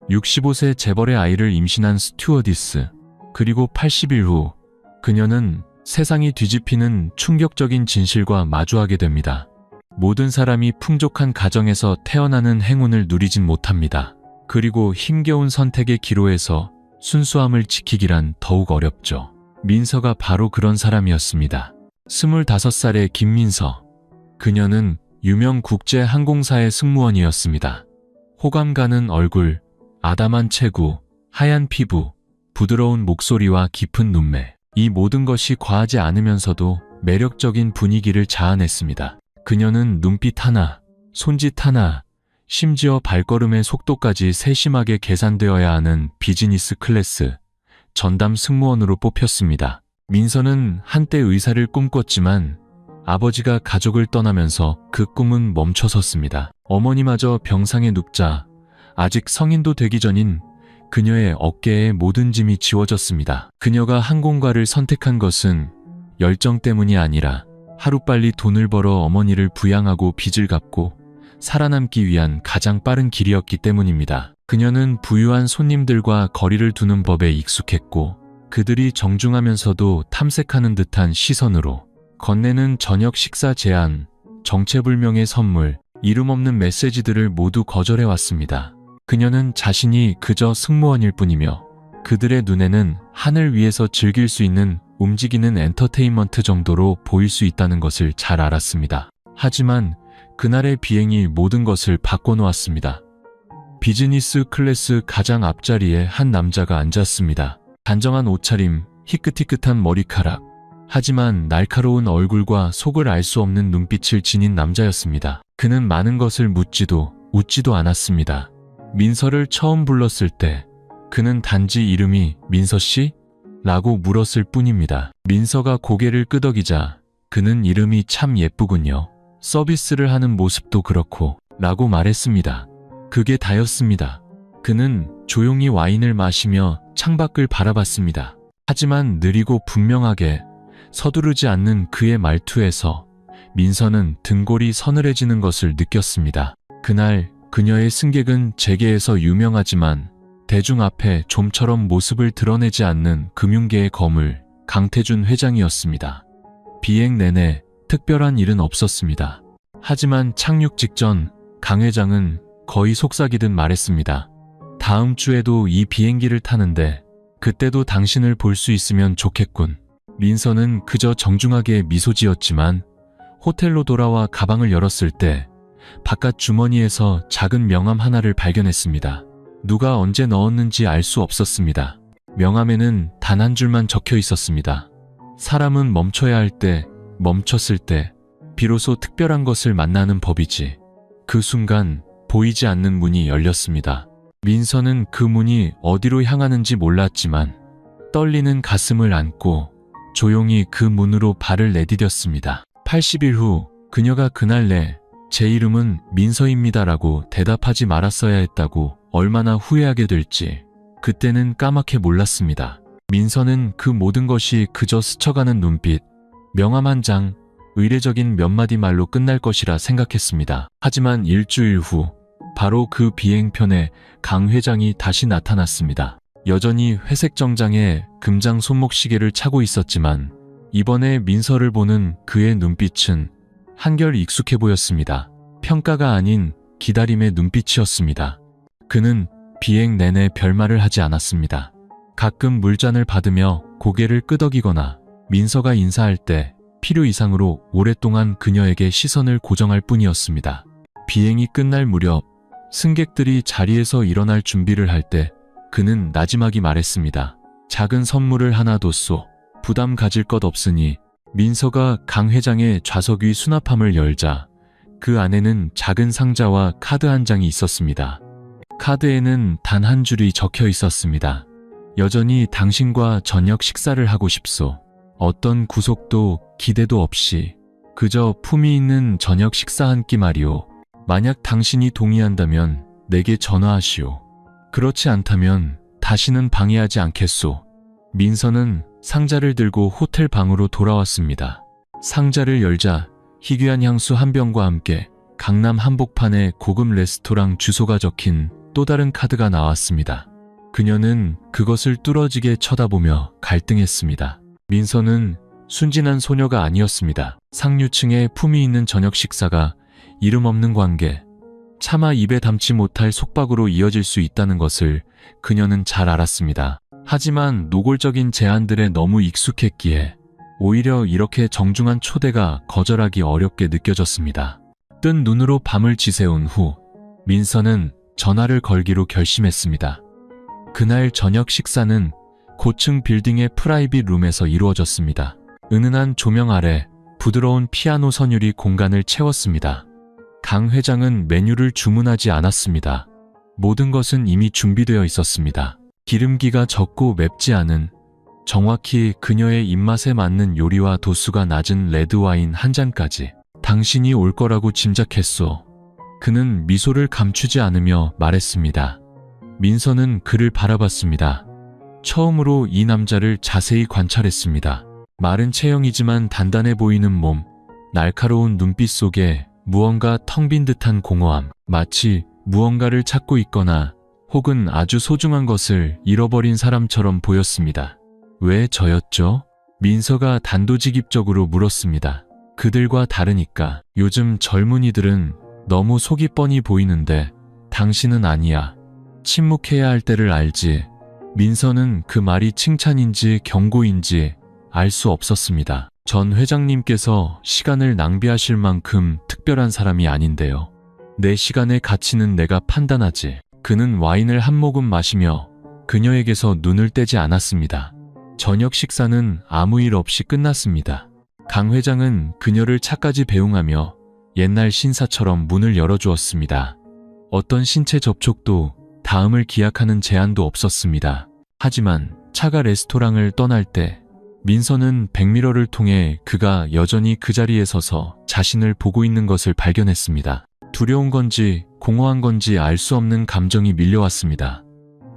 65세 재벌의 아이를 임신한 스튜어디스. 그리고 80일 후 그녀는 세상이 뒤집히는 충격적인 진실과 마주하게 됩니다. 모든 사람이 풍족한 가정에서 태어나는 행운을 누리진 못합니다. 그리고 힘겨운 선택의 기로에서 순수함을 지키기란 더욱 어렵죠. 민서가 바로 그런 사람이었습니다. 25살의 김민서. 그녀는 유명 국제 항공사의 승무원이었습니다. 호감 가는 얼굴, 아담한 체구, 하얀 피부, 부드러운 목소리와 깊은 눈매. 이 모든 것이 과하지 않으면서도 매력적인 분위기를 자아냈습니다. 그녀는 눈빛 하나, 손짓 하나, 심지어 발걸음의 속도까지 세심하게 계산되어야 하는 비즈니스 클래스, 전담 승무원으로 뽑혔습니다. 민서는 한때 의사를 꿈꿨지만 아버지가 가족을 떠나면서 그 꿈은 멈춰섰습니다. 어머니마저 병상에 눕자 아직 성인도 되기 전인 그녀의 어깨에 모든 짐이 지워졌습니다. 그녀가 항공과를 선택한 것은 열정 때문이 아니라 하루빨리 돈을 벌어 어머니를 부양하고 빚을 갚고 살아남기 위한 가장 빠른 길이었기 때문입니다. 그녀는 부유한 손님들과 거리를 두는 법에 익숙했고 그들이 정중하면서도 탐색하는 듯한 시선으로 건네는 저녁 식사 제안, 정체불명의 선물, 이름 없는 메시지들을 모두 거절해왔습니다. 그녀는 자신이 그저 승무원일 뿐이며 그들의 눈에는 하늘 위에서 즐길 수 있는 움직이는 엔터테인먼트 정도로 보일 수 있다는 것을 잘 알았습니다. 하지만 그날의 비행이 모든 것을 바꿔놓았습니다. 비즈니스 클래스 가장 앞자리에 한 남자가 앉았습니다. 단정한 옷차림, 희끗희끗한 머리카락. 하지만 날카로운 얼굴과 속을 알 수 없는 눈빛을 지닌 남자였습니다. 그는 많은 것을 묻지도 웃지도 않았습니다. 민서를 처음 불렀을 때 그는 단지 이름이 민서 씨? 라고 물었을 뿐입니다. 민서가 고개를 끄덕이자 그는 이름이 참 예쁘군요. 서비스를 하는 모습도 그렇고 라고 말했습니다. 그게 다였습니다. 그는 조용히 와인을 마시며 창밖을 바라봤습니다. 하지만 느리고 분명하게 서두르지 않는 그의 말투에서 민서는 등골이 서늘해지는 것을 느꼈습니다. 그날 그녀의 승객은 재계에서 유명하지만 대중 앞에 좀처럼 모습을 드러내지 않는 금융계의 거물 강태준 회장이었습니다. 비행 내내 특별한 일은 없었습니다. 하지만 착륙 직전 강 회장은 거의 속삭이듯 말했습니다. 다음 주에도 이 비행기를 타는데 그때도 당신을 볼 수 있으면 좋겠군. 민서는 그저 정중하게 미소 지었지만 호텔로 돌아와 가방을 열었을 때 바깥 주머니에서 작은 명함 하나를 발견했습니다. 누가 언제 넣었는지 알 수 없었습니다. 명함에는 단 한 줄만 적혀 있었습니다. 사람은 멈춰야 할 때, 멈췄을 때 비로소 특별한 것을 만나는 법이지. 그 순간 보이지 않는 문이 열렸습니다. 민서는 그 문이 어디로 향하는지 몰랐지만 떨리는 가슴을 안고 조용히 그 문으로 발을 내디뎠습니다. 80일 후 그녀가 그날 제 이름은 민서입니다라고 대답하지 말았어야 했다고 얼마나 후회하게 될지 그때는 까맣게 몰랐습니다. 민서는 그 모든 것이 그저 스쳐가는 눈빛, 명함 한 장, 의례적인 몇 마디 말로 끝날 것이라 생각했습니다. 하지만 일주일 후 바로 그 비행편에 강 회장이 다시 나타났습니다. 여전히 회색 정장에 금장 손목시계를 차고 있었지만 이번에 민서를 보는 그의 눈빛은 한결 익숙해 보였습니다. 평가가 아닌 기다림의 눈빛이었습니다. 그는 비행 내내 별말을 하지 않았습니다. 가끔 물잔을 받으며 고개를 끄덕이거나 민서가 인사할 때 필요 이상으로 오랫동안 그녀에게 시선을 고정할 뿐이었습니다. 비행이 끝날 무렵 승객들이 자리에서 일어날 준비를 할 때 그는 나지막이 말했습니다. 작은 선물을 하나 뒀소. 부담 가질 것 없으니. 민서가 강 회장의 좌석 위 수납함을 열자 그 안에는 작은 상자와 카드 한 장이 있었습니다. 카드에는 단 한 줄이 적혀 있었습니다. 여전히 당신과 저녁 식사를 하고 싶소. 어떤 구속도 기대도 없이 그저 품위 있는 저녁 식사 한 끼 말이오. 만약 당신이 동의한다면 내게 전화하시오. 그렇지 않다면 다시는 방해하지 않겠소. 민서는 상자를 들고 호텔 방으로 돌아왔습니다. 상자를 열자 희귀한 향수 한 병과 함께 강남 한복판의 고급 레스토랑 주소가 적힌 또 다른 카드가 나왔습니다. 그녀는 그것을 뚫어지게 쳐다보며 갈등했습니다. 민서는 순진한 소녀가 아니었습니다. 상류층의 품위 있는 저녁 식사가 이름 없는 관계, 차마 입에 담지 못할 속박으로 이어질 수 있다는 것을 그녀는 잘 알았습니다. 하지만 노골적인 제안들에 너무 익숙했기에 오히려 이렇게 정중한 초대가 거절하기 어렵게 느껴졌습니다. 뜬 눈으로 밤을 지새운 후 민서는 전화를 걸기로 결심했습니다. 그날 저녁 식사는 고층 빌딩의 프라이빗 룸에서 이루어졌습니다. 은은한 조명 아래 부드러운 피아노 선율이 공간을 채웠습니다. 강 회장은 메뉴를 주문하지 않았습니다. 모든 것은 이미 준비되어 있었습니다. 기름기가 적고 맵지 않은, 정확히 그녀의 입맛에 맞는 요리와 도수가 낮은 레드와인 한 잔까지. 당신이 올 거라고 짐작했소. 그는 미소를 감추지 않으며 말했습니다. 민서는 그를 바라봤습니다. 처음으로 이 남자를 자세히 관찰했습니다. 마른 체형이지만 단단해 보이는 몸, 날카로운 눈빛 속에 무언가 텅 빈 듯한 공허함, 마치 무언가를 찾고 있거나 혹은 아주 소중한 것을 잃어버린 사람처럼 보였습니다. 왜 저였죠? 민서가 단도직입적으로 물었습니다. 그들과 다르니까. 요즘 젊은이들은 너무 속이 뻔히 보이는데 당신은 아니야. 침묵해야 할 때를 알지. 민서는 그 말이 칭찬인지 경고인지 알 수 없었습니다. 전 회장님께서 시간을 낭비하실 만큼 특별한 사람이 아닌데요. 내 시간의 가치는 내가 판단하지. 그는 와인을 한 모금 마시며 그녀에게서 눈을 떼지 않았습니다. 저녁 식사는 아무 일 없이 끝났습니다. 강 회장은 그녀를 차까지 배웅하며 옛날 신사처럼 문을 열어주었습니다. 어떤 신체 접촉도 다음을 기약하는 제한도 없었습니다. 하지만 차가 레스토랑을 떠날 때 민서는 백미러를 통해 그가 여전히 그 자리에 서서 자신을 보고 있는 것을 발견했습니다. 두려운 건지 공허한 건지 알 수 없는 감정이 밀려왔습니다.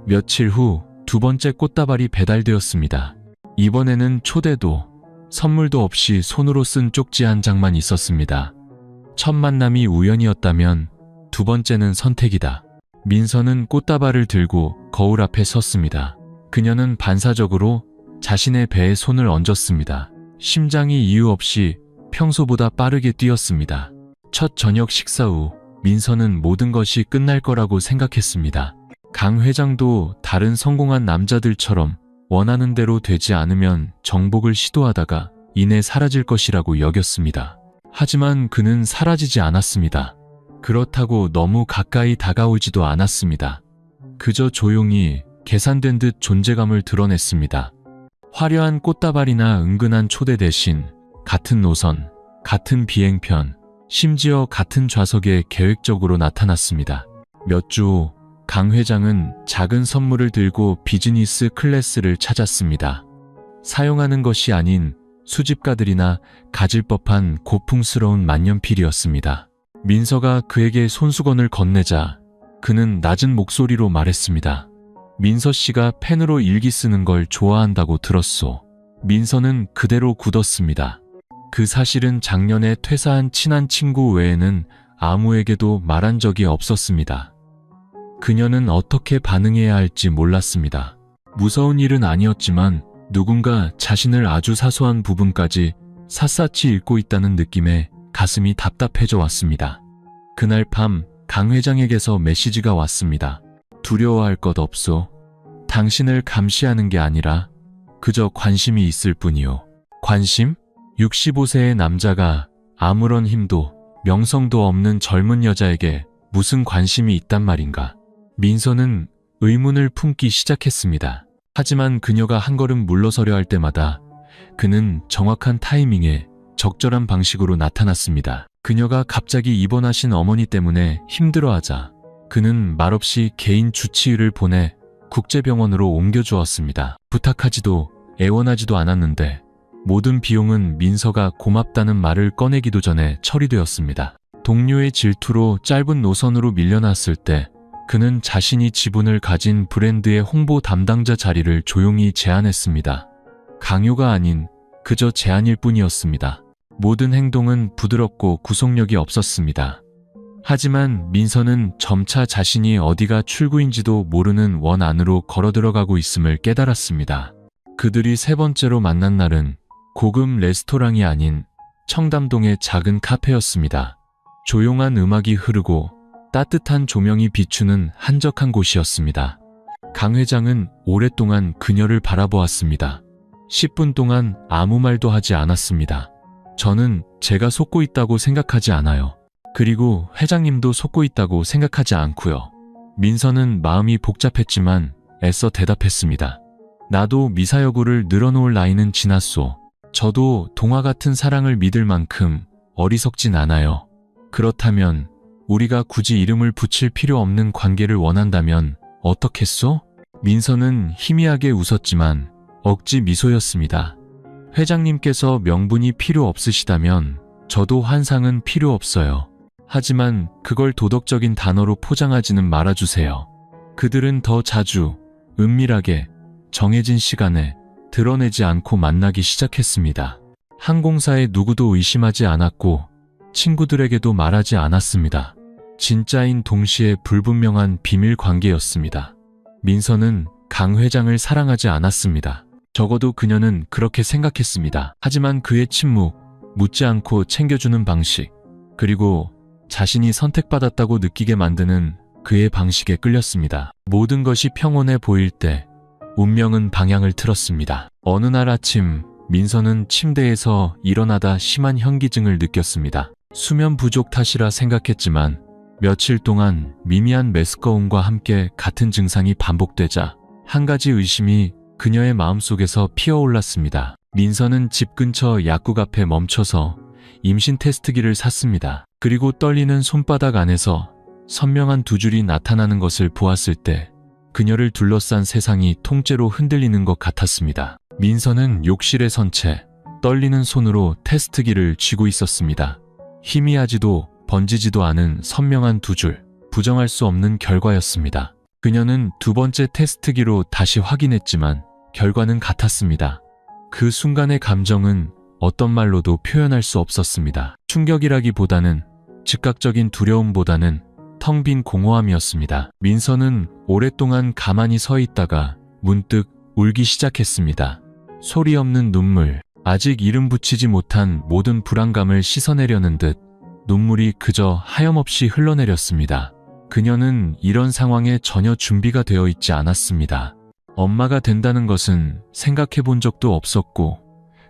며칠 후 두 번째 꽃다발이 배달되었습니다. 이번에는 초대도 선물도 없이 손으로 쓴 쪽지 한 장만 있었습니다. 첫 만남이 우연이었다면 두 번째는 선택이다. 민서는 꽃다발을 들고 거울 앞에 섰습니다. 그녀는 반사적으로 자신의 배에 손을 얹었습니다. 심장이 이유 없이 평소보다 빠르게 뛰었습니다. 첫 저녁 식사 후 민서는 모든 것이 끝날 거라고 생각했습니다. 강 회장도 다른 성공한 남자들처럼 원하는 대로 되지 않으면 정복을 시도하다가 이내 사라질 것이라고 여겼습니다. 하지만 그는 사라지지 않았습니다. 그렇다고 너무 가까이 다가오지도 않았습니다. 그저 조용히 계산된 듯 존재감을 드러냈습니다. 화려한 꽃다발이나 은근한 초대 대신 같은 노선, 같은 비행편, 심지어 같은 좌석에 계획적으로 나타났습니다. 몇 주 후 강 회장은 작은 선물을 들고 비즈니스 클래스를 찾았습니다. 사용하는 것이 아닌 수집가들이나 가질 법한 고풍스러운 만년필이었습니다. 민서가 그에게 손수건을 건네자 그는 낮은 목소리로 말했습니다. 민서 씨가 펜으로 일기 쓰는 걸 좋아한다고 들었소. 민서는 그대로 굳었습니다. 그 사실은 작년에 퇴사한 친한 친구 외에는 아무에게도 말한 적이 없었습니다. 그녀는 어떻게 반응해야 할지 몰랐습니다. 무서운 일은 아니었지만 누군가 자신을 아주 사소한 부분까지 샅샅이 읽고 있다는 느낌에 가슴이 답답해져 왔습니다. 그날 밤 강 회장에게서 메시지가 왔습니다. 두려워할 것 없소. 당신을 감시하는 게 아니라 그저 관심이 있을 뿐이요. 관심? 65세의 남자가 아무런 힘도 명성도 없는 젊은 여자에게 무슨 관심이 있단 말인가. 민서는 의문을 품기 시작했습니다. 하지만 그녀가 한 걸음 물러서려 할 때마다 그는 정확한 타이밍에 적절한 방식으로 나타났습니다. 그녀가 갑자기 입원하신 어머니 때문에 힘들어하자 그는 말없이 개인 주치의를 보내 국제병원으로 옮겨주었습니다. 부탁하지도 애원하지도 않았는데 모든 비용은 민서가 고맙다는 말을 꺼내기도 전에 처리되었습니다. 동료의 질투로 짧은 노선으로 밀려났을 때 그는 자신이 지분을 가진 브랜드의 홍보 담당자 자리를 조용히 제안했습니다. 강요가 아닌 그저 제안일 뿐이었습니다. 모든 행동은 부드럽고 구속력이 없었습니다. 하지만 민서는 점차 자신이 어디가 출구인지도 모르는 원 안으로 걸어들어가고 있음을 깨달았습니다. 그들이 세 번째로 만난 날은 고급 레스토랑이 아닌 청담동의 작은 카페였습니다. 조용한 음악이 흐르고 따뜻한 조명이 비추는 한적한 곳이었습니다. 강 회장은 오랫동안 그녀를 바라보았습니다. 10분 동안 아무 말도 하지 않았습니다. 저는 제가 속고 있다고 생각하지 않아요. 그리고 회장님도 속고 있다고 생각하지 않고요. 민서는 마음이 복잡했지만 애써 대답했습니다. 나도 미사여구를 늘어놓을 나이는 지났소. 저도 동화 같은 사랑을 믿을 만큼 어리석진 않아요. 그렇다면 우리가 굳이 이름을 붙일 필요 없는 관계를 원한다면 어떻겠소? 민서는 희미하게 웃었지만 억지 미소였습니다. 회장님께서 명분이 필요 없으시다면 저도 환상은 필요 없어요. 하지만 그걸 도덕적인 단어로 포장하지는 말아주세요. 그들은 더 자주, 은밀하게, 정해진 시간에 드러내지 않고 만나기 시작했습니다. 항공사에 누구도 의심하지 않았고 친구들에게도 말하지 않았습니다. 진짜인 동시에 불분명한 비밀 관계였습니다. 민서는 강 회장을 사랑하지 않았습니다. 적어도 그녀는 그렇게 생각했습니다. 하지만 그의 침묵, 묻지 않고 챙겨주는 방식, 그리고 자신이 선택받았다고 느끼게 만드는 그의 방식에 끌렸습니다. 모든 것이 평온해 보일 때 운명은 방향을 틀었습니다. 어느 날 아침 민서는 침대에서 일어나다 심한 현기증을 느꼈습니다. 수면 부족 탓이라 생각했지만 며칠 동안 미미한 메스꺼움과 함께 같은 증상이 반복되자 한 가지 의심이 그녀의 마음속에서 피어올랐습니다. 민서는 집 근처 약국 앞에 멈춰서 임신 테스트기를 샀습니다. 그리고 떨리는 손바닥 안에서 선명한 두 줄이 나타나는 것을 보았을 때 그녀를 둘러싼 세상이 통째로 흔들리는 것 같았습니다. 민서는 욕실에 선 채 떨리는 손으로 테스트기를 쥐고 있었습니다. 희미하지도 번지지도 않은 선명한 두 줄, 부정할 수 없는 결과였습니다. 그녀는 두 번째 테스트기로 다시 확인했지만 결과는 같았습니다. 그 순간의 감정은 어떤 말로도 표현할 수 없었습니다. 충격이라기보다는 즉각적인 두려움보다는 텅 빈 공허함이었습니다. 민서는 오랫동안 가만히 서 있다가 문득 울기 시작했습니다. 소리 없는 눈물, 아직 이름 붙이지 못한 모든 불안감을 씻어내려는 듯 눈물이 그저 하염없이 흘러내렸습니다. 그녀는 이런 상황에 전혀 준비가 되어 있지 않았습니다. 엄마가 된다는 것은 생각해 본 적도 없었고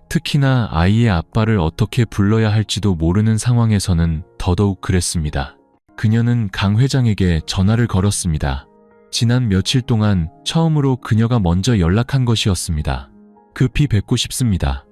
특히나 아이의 아빠를 어떻게 불러야 할지도 모르는 상황에서는 더더욱 그랬습니다. 그녀는 강 회장에게 전화를 걸었습니다. 지난 며칠 동안 처음으로 그녀가 먼저 연락한 것이었습니다. 급히 뵙고 싶습니다.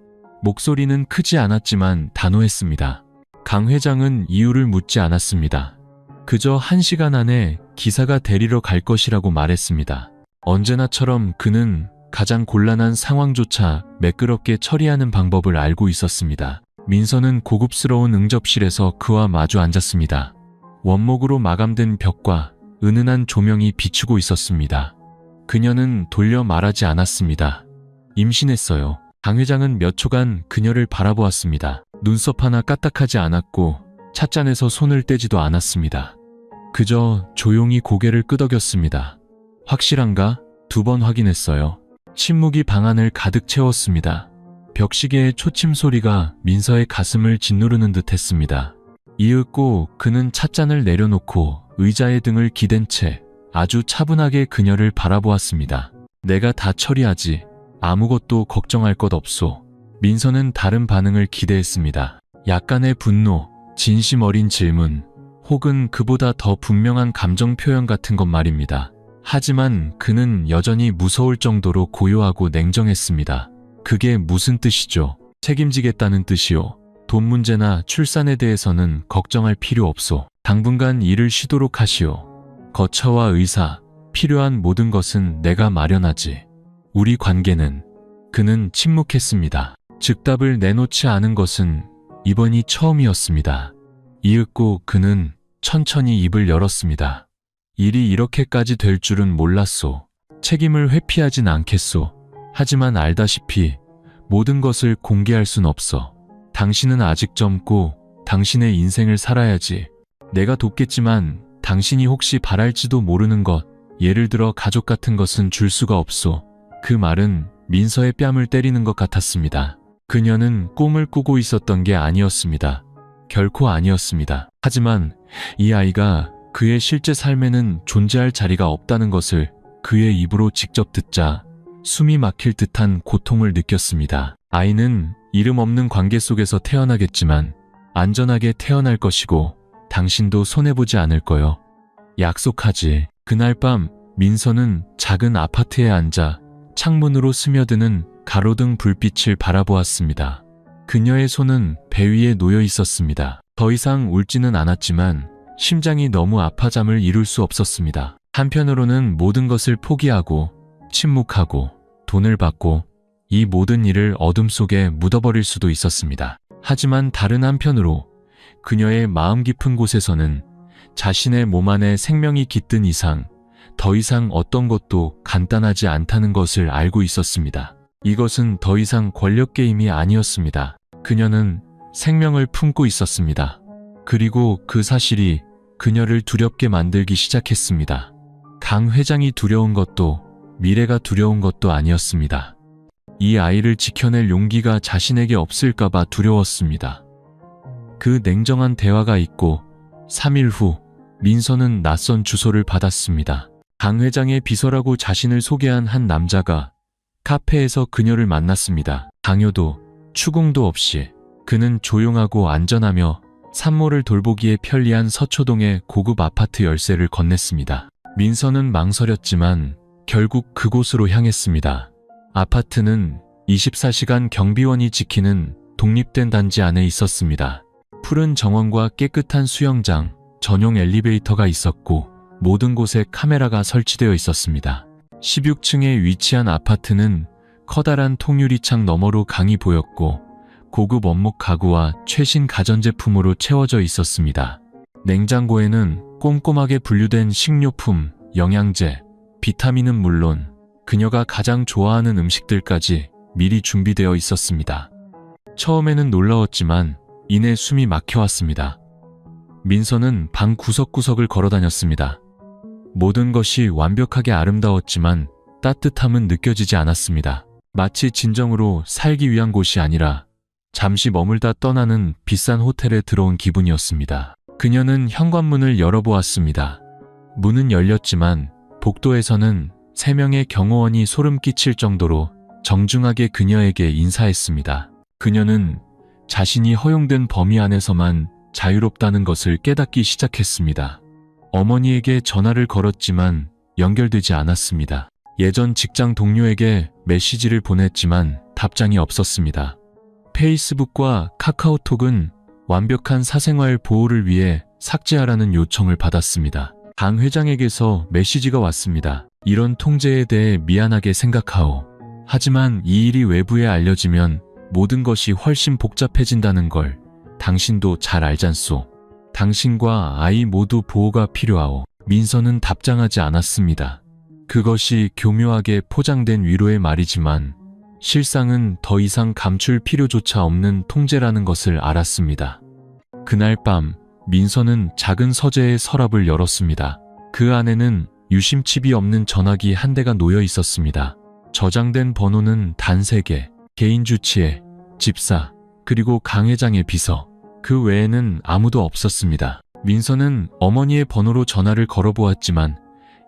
목소리는 크지 않았지만 단호했습니다. 강 회장은 이유를 묻지 않았습니다. 그저 1시간 안에 기사가 데리러 갈 것이라고 말했습니다. 언제나처럼 그는 가장 곤란한 상황조차 매끄럽게 처리하는 방법을 알고 있었습니다. 민서는 고급스러운 응접실에서 그와 마주 앉았습니다. 원목으로 마감된 벽과 은은한 조명이 비추고 있었습니다. 그녀는 돌려 말하지 않았습니다. 임신했어요. 강 회장은 몇 초간 그녀를 바라보았습니다. 눈썹 하나 까딱하지 않았고 찻잔에서 손을 떼지도 않았습니다. 그저 조용히 고개를 끄덕였습니다. 확실한가? 2번 확인했어요. 침묵이 방 안을 가득 채웠습니다. 벽시계의 초침 소리가 민서의 가슴을 짓누르는 듯 했습니다. 이윽고 그는 찻잔을 내려놓고 의자에 등을 기댄 채 아주 차분하게 그녀를 바라보았습니다. 내가 다 처리하지. 아무것도 걱정할 것 없소. 민서는 다른 반응을 기대했습니다. 약간의 분노, 진심 어린 질문, 혹은 그보다 더 분명한 감정 표현 같은 것 말입니다. 하지만 그는 여전히 무서울 정도로 고요하고 냉정했습니다. 그게 무슨 뜻이죠? 책임지겠다는 뜻이요. 돈 문제나 출산에 대해서는 걱정할 필요 없소. 당분간 일을 쉬도록 하시오. 거처와 의사, 필요한 모든 것은 내가 마련하지. 우리 관계는. 그는 침묵했습니다. 즉답을 내놓지 않은 것은 이번이 처음이었습니다. 이윽고 그는 천천히 입을 열었습니다. 일이 이렇게까지 될 줄은 몰랐소. 책임을 회피하진 않겠소. 하지만 알다시피 모든 것을 공개할 순 없어. 당신은 아직 젊고 당신의 인생을 살아야지. 내가 돕겠지만 당신이 혹시 바랄지도 모르는 것, 예를 들어 가족 같은 것은 줄 수가 없소. 그 말은 민서의 뺨을 때리는 것 같았습니다. 그녀는 꿈을 꾸고 있었던 게 아니었습니다. 결코 아니었습니다. 하지만 이 아이가 그의 실제 삶에는 존재할 자리가 없다는 것을 그의 입으로 직접 듣자 숨이 막힐 듯한 고통을 느꼈습니다. 아이는 이름 없는 관계 속에서 태어나겠지만 안전하게 태어날 것이고 당신도 손해보지 않을 거요. 약속하지. 그날 밤 민서는 작은 아파트에 앉아 창문으로 스며드는 가로등 불빛을 바라보았습니다. 그녀의 손은 배 위에 놓여 있었습니다. 더 이상 울지는 않았지만 심장이 너무 아파 잠을 이룰 수 없었습니다. 한편으로는 모든 것을 포기하고 침묵하고 돈을 받고 이 모든 일을 어둠 속에 묻어버릴 수도 있었습니다. 하지만 다른 한편으로 그녀의 마음 깊은 곳에서는 자신의 몸 안에 생명이 깃든 이상 더 이상 어떤 것도 간단하지 않다는 것을 알고 있었습니다. 이것은 더 이상 권력 게임이 아니었습니다. 그녀는 생명을 품고 있었습니다. 그리고 그 사실이 그녀를 두렵게 만들기 시작했습니다. 강 회장이 두려운 것도 미래가 두려운 것도 아니었습니다. 이 아이를 지켜낼 용기가 자신에게 없을까봐 두려웠습니다. 그 냉정한 대화가 있고 3일 후 민서는 낯선 주소를 받았습니다. 강 회장의 비서라고 자신을 소개한 한 남자가 카페에서 그녀를 만났습니다. 강요도 추궁도 없이 그는 조용하고 안전하며 산모를 돌보기에 편리한 서초동의 고급 아파트 열쇠를 건넸습니다. 민서는 망설였지만 결국 그곳으로 향했습니다. 아파트는 24시간 경비원이 지키는 독립된 단지 안에 있었습니다. 푸른 정원과 깨끗한 수영장, 전용 엘리베이터가 있었고 모든 곳에 카메라가 설치되어 있었습니다. 16층에 위치한 아파트는 커다란 통유리창 너머로 강이 보였고 고급 원목 가구와 최신 가전제품으로 채워져 있었습니다. 냉장고에는 꼼꼼하게 분류된 식료품, 영양제, 비타민은 물론 그녀가 가장 좋아하는 음식들까지 미리 준비되어 있었습니다. 처음에는 놀라웠지만 이내 숨이 막혀왔습니다. 민서는 방 구석구석을 걸어다녔습니다. 모든 것이 완벽하게 아름다웠지만 따뜻함은 느껴지지 않았습니다. 마치 진정으로 살기 위한 곳이 아니라 잠시 머물다 떠나는 비싼 호텔에 들어온 기분이었습니다. 그녀는 현관문을 열어보았습니다. 문은 열렸지만 복도에서는 3명의 경호원이 소름 끼칠 정도로 정중하게 그녀에게 인사했습니다. 그녀는 자신이 허용된 범위 안에서만 자유롭다는 것을 깨닫기 시작했습니다. 어머니에게 전화를 걸었지만 연결되지 않았습니다. 예전 직장 동료에게 메시지를 보냈지만 답장이 없었습니다. 페이스북과 카카오톡은 완벽한 사생활 보호를 위해 삭제하라는 요청을 받았습니다. 강 회장에게서 메시지가 왔습니다. 이런 통제에 대해 미안하게 생각하오. 하지만 이 일이 외부에 알려지면 모든 것이 훨씬 복잡해진다는 걸 당신도 잘 알잖소. 당신과 아이 모두 보호가 필요하오. 민서는 답장하지 않았습니다. 그것이 교묘하게 포장된 위로의 말이지만 실상은 더 이상 감출 필요조차 없는 통제라는 것을 알았습니다. 그날 밤 민서는 작은 서재의 서랍을 열었습니다. 그 안에는 유심칩이 없는 전화기 한 대가 놓여 있었습니다. 저장된 번호는 단 3개, 개인 주치의, 집사, 그리고 강 회장의 비서. 그 외에는 아무도 없었습니다. 민서는 어머니의 번호로 전화를 걸어보았지만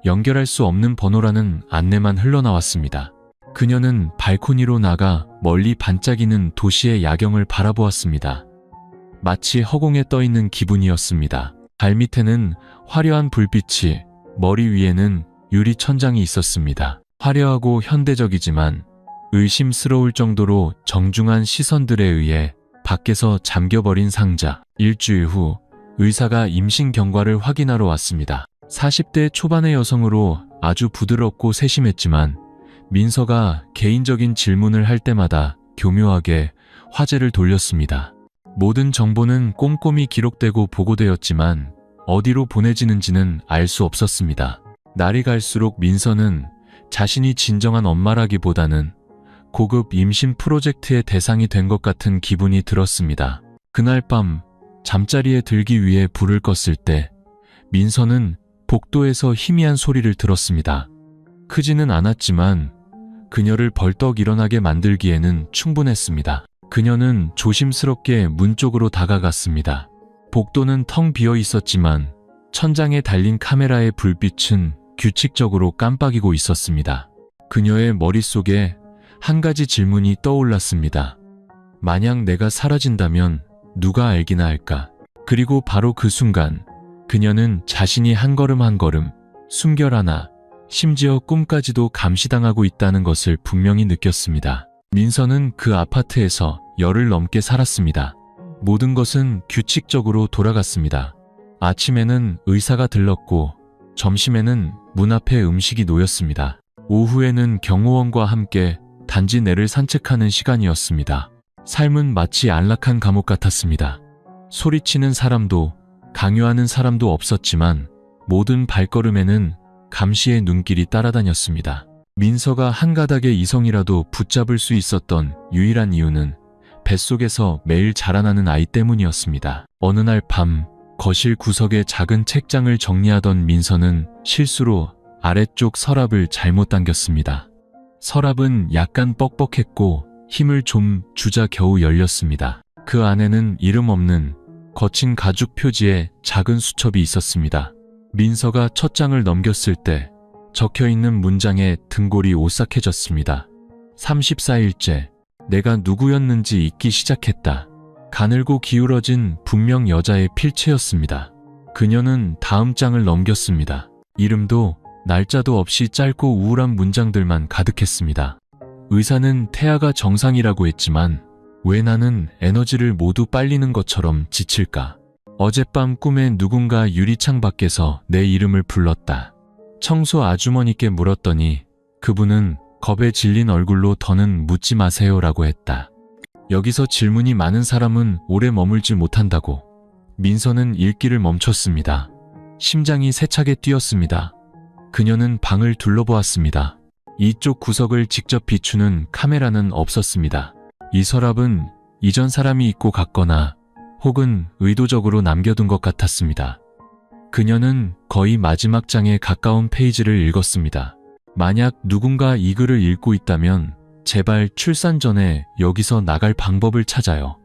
연결할 수 없는 번호라는 안내만 흘러나왔습니다. 그녀는 발코니로 나가 멀리 반짝이는 도시의 야경을 바라보았습니다. 마치 허공에 떠있는 기분이었습니다. 발밑에는 화려한 불빛이, 머리 위에는 유리 천장이 있었습니다. 화려하고 현대적이지만 의심스러울 정도로 정중한 시선들에 의해 밖에서 잠겨버린 상자. 일주일 후 의사가 임신 경과를 확인하러 왔습니다. 40대 초반의 여성으로 아주 부드럽고 세심했지만 민서가 개인적인 질문을 할 때마다 교묘하게 화제를 돌렸습니다. 모든 정보는 꼼꼼히 기록되고 보고되었지만 어디로 보내지는지는 알 수 없었습니다. 날이 갈수록 민서는 자신이 진정한 엄마라기보다는 고급 임신 프로젝트의 대상이 된 것 같은 기분이 들었습니다. 그날 밤 잠자리에 들기 위해 불을 껐을 때 민서는 복도에서 희미한 소리를 들었습니다. 크지는 않았지만 그녀를 벌떡 일어나게 만들기에는 충분했습니다. 그녀는 조심스럽게 문 쪽으로 다가갔습니다. 복도는 텅 비어 있었지만 천장에 달린 카메라의 불빛은 규칙적으로 깜빡이고 있었습니다. 그녀의 머릿속에 한 가지 질문이 떠올랐습니다. 만약 내가 사라진다면 누가 알기나 할까? 그리고 바로 그 순간 그녀는 자신이 한 걸음 한 걸음 숨결하나 심지어 꿈까지도 감시당하고 있다는 것을 분명히 느꼈습니다. 민서는 그 아파트에서 열흘 넘게 살았습니다. 모든 것은 규칙적으로 돌아갔습니다. 아침에는 의사가 들렀고 점심에는 문 앞에 음식이 놓였습니다. 오후에는 경호원과 함께 단지 내를 산책하는 시간이었습니다. 삶은 마치 안락한 감옥 같았습니다. 소리치는 사람도 강요하는 사람도 없었지만 모든 발걸음에는 감시의 눈길이 따라다녔습니다. 민서가 한 가닥의 이성이라도 붙잡을 수 있었던 유일한 이유는 뱃속에서 매일 자라나는 아이 때문이었습니다. 어느 날 밤 거실 구석에 작은 책장을 정리하던 민서는 실수로 아래쪽 서랍을 잘못 당겼습니다. 서랍은 약간 뻑뻑했고 힘을 좀 주자 겨우 열렸습니다. 그 안에는 이름 없는 거친 가죽 표지의 작은 수첩이 있었습니다. 민서가 첫 장을 넘겼을 때 적혀있는 문장에 등골이 오싹해졌습니다. 34일째, 내가 누구였는지 잊기 시작했다. 가늘고 기울어진 분명 여자의 필체였습니다. 그녀는 다음 장을 넘겼습니다. 이름도 날짜도 없이 짧고 우울한 문장들만 가득했습니다. 의사는 태아가 정상이라고 했지만 왜 나는 에너지를 모두 빨리는 것처럼 지칠까? 어젯밤 꿈에 누군가 유리창 밖에서 내 이름을 불렀다. 청소 아주머니께 물었더니 그분은 겁에 질린 얼굴로 더는 묻지 마세요라고 했다. 여기서 질문이 많은 사람은 오래 머물지 못한다고. 민서는 읽기를 멈췄습니다. 심장이 세차게 뛰었습니다. 그녀는 방을 둘러보았습니다. 이쪽 구석을 직접 비추는 카메라는 없었습니다. 이 서랍은 이전 사람이 입고 갔거나 혹은 의도적으로 남겨둔 것 같았습니다. 그녀는 거의 마지막 장에 가까운 페이지를 읽었습니다. 만약 누군가 이 글을 읽고 있다면 제발 출산 전에 여기서 나갈 방법을 찾아요.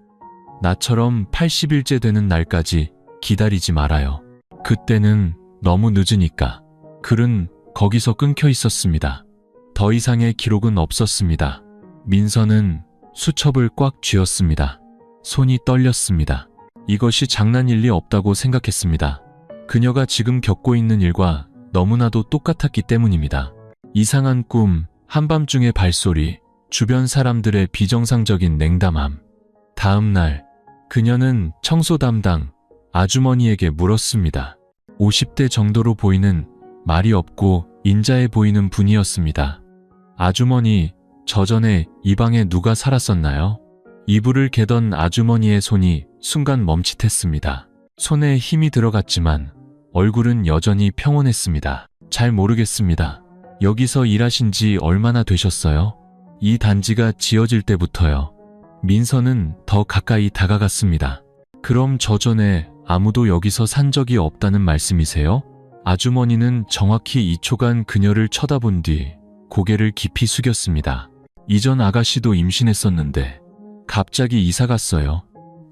나처럼 80일째 되는 날까지 기다리지 말아요. 그때는 너무 늦으니까. 글은 거기서 끊겨 있었습니다. 더 이상의 기록은 없었습니다. 민서는 수첩을 꽉 쥐었습니다. 손이 떨렸습니다. 이것이 장난일 리 없다고 생각했습니다. 그녀가 지금 겪고 있는 일과 너무나도 똑같았기 때문입니다. 이상한 꿈, 한밤중의 발소리, 주변 사람들의 비정상적인 냉담함. 다음 날, 그녀는 청소 담당 아주머니에게 물었습니다. 50대 정도로 보이는 말이 없고 인자해 보이는 분이었습니다. 아주머니, 저 전에 이 방에 누가 살았었나요? 이불을 개던 아주머니의 손이 순간 멈칫했습니다. 손에 힘이 들어갔지만 얼굴은 여전히 평온했습니다. 잘 모르겠습니다. 여기서 일하신 지 얼마나 되셨어요? 이 단지가 지어질 때부터요. 민서는 더 가까이 다가갔습니다. 그럼 저 전에 아무도 여기서 산 적이 없다는 말씀이세요? 아주머니는 정확히 2초간 그녀를 쳐다본 뒤 고개를 깊이 숙였습니다. 이전 아가씨도 임신했었는데 갑자기 이사 갔어요.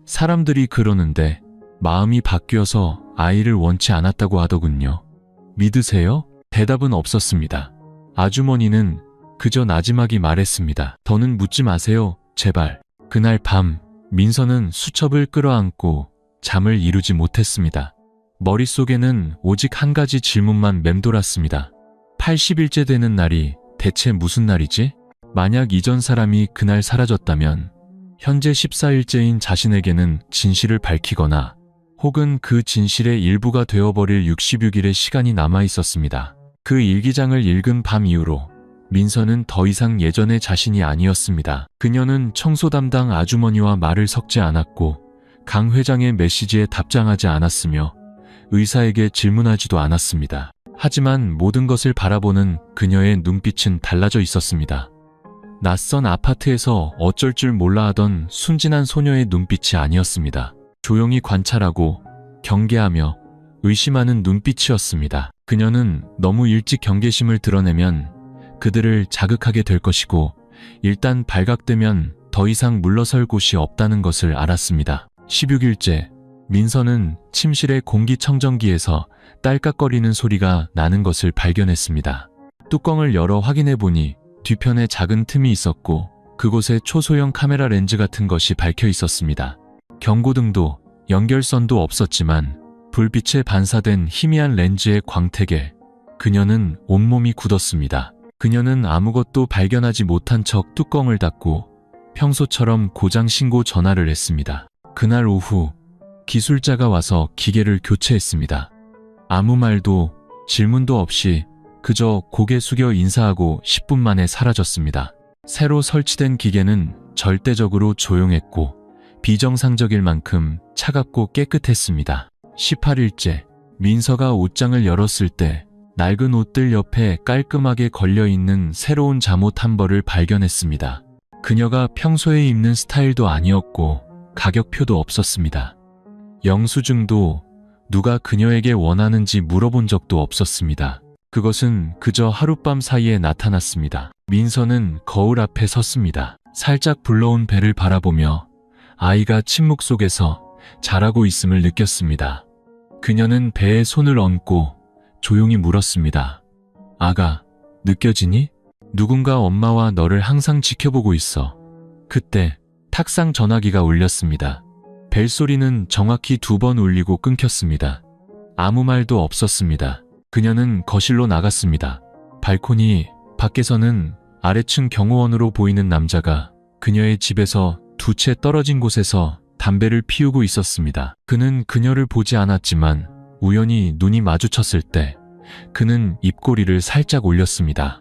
사람들이 그러는데 마음이 바뀌어서 아이를 원치 않았다고 하더군요. 믿으세요? 대답은 없었습니다. 아주머니는 그저 나지막이 말했습니다. 더는 묻지 마세요, 제발. 그날 밤 민서는 수첩을 끌어안고 잠을 이루지 못했습니다. 머릿속에는 오직 한 가지 질문만 맴돌았습니다. 80일째 되는 날이 대체 무슨 날이지? 만약 이전 사람이 그날 사라졌다면 현재 14일째인 자신에게는 진실을 밝히거나 혹은 그 진실의 일부가 되어버릴 66일의 시간이 남아 있었습니다. 그 일기장을 읽은 밤 이후로 민서는 더 이상 예전의 자신이 아니었습니다. 그녀는 청소 담당 아주머니와 말을 섞지 않았고 강 회장의 메시지에 답장하지 않았으며 의사에게 질문하지도 않았습니다. 하지만 모든 것을 바라보는 그녀의 눈빛은 달라져 있었습니다. 낯선 아파트에서 어쩔 줄 몰라 하던 순진한 소녀의 눈빛이 아니었습니다. 조용히 관찰하고 경계하며 의심하는 눈빛이었습니다. 그녀는 너무 일찍 경계심을 드러내면 그들을 자극하게 될 것이고 일단 발각되면 더 이상 물러설 곳이 없다는 것을 알았습니다. 16일째, 민서는 침실의 공기청정기에서 딸깍거리는 소리가 나는 것을 발견했습니다. 뚜껑을 열어 확인해 보니 뒤편에 작은 틈이 있었고 그곳에 초소형 카메라 렌즈 같은 것이 박혀 있었습니다. 경고등도 연결선도 없었지만 불빛에 반사된 희미한 렌즈의 광택에 그녀는 온몸이 굳었습니다. 그녀는 아무것도 발견하지 못한 척 뚜껑을 닫고 평소처럼 고장 신고 전화를 했습니다. 그날 오후 기술자가 와서 기계를 교체했습니다. 아무 말도 질문도 없이 그저 고개 숙여 인사하고 10분 만에 사라졌습니다. 새로 설치된 기계는 절대적으로 조용했고 비정상적일 만큼 차갑고 깨끗했습니다. 18일째, 민서가 옷장을 열었을 때 낡은 옷들 옆에 깔끔하게 걸려있는 새로운 잠옷 한 벌을 발견했습니다. 그녀가 평소에 입는 스타일도 아니었고 가격표도 없었습니다. 영수증도 누가 그녀에게 원하는지 물어본 적도 없었습니다. 그것은 그저 하룻밤 사이에 나타났습니다. 민서는 거울 앞에 섰습니다. 살짝 불러온 배를 바라보며 아이가 침묵 속에서 자라고 있음을 느꼈습니다. 그녀는 배에 손을 얹고 조용히 물었습니다. 아가, 느껴지니? 누군가 엄마와 너를 항상 지켜보고 있어. 그때 탁상 전화기가 울렸습니다. 벨소리는 정확히 2번 울리고 끊겼습니다. 아무 말도 없었습니다. 그녀는 거실로 나갔습니다. 발코니 밖에서는 아래층 경호원으로 보이는 남자가 그녀의 집에서 2채 떨어진 곳에서 담배를 피우고 있었습니다. 그는 그녀를 보지 않았지만 우연히 눈이 마주쳤을 때 그는 입꼬리를 살짝 올렸습니다.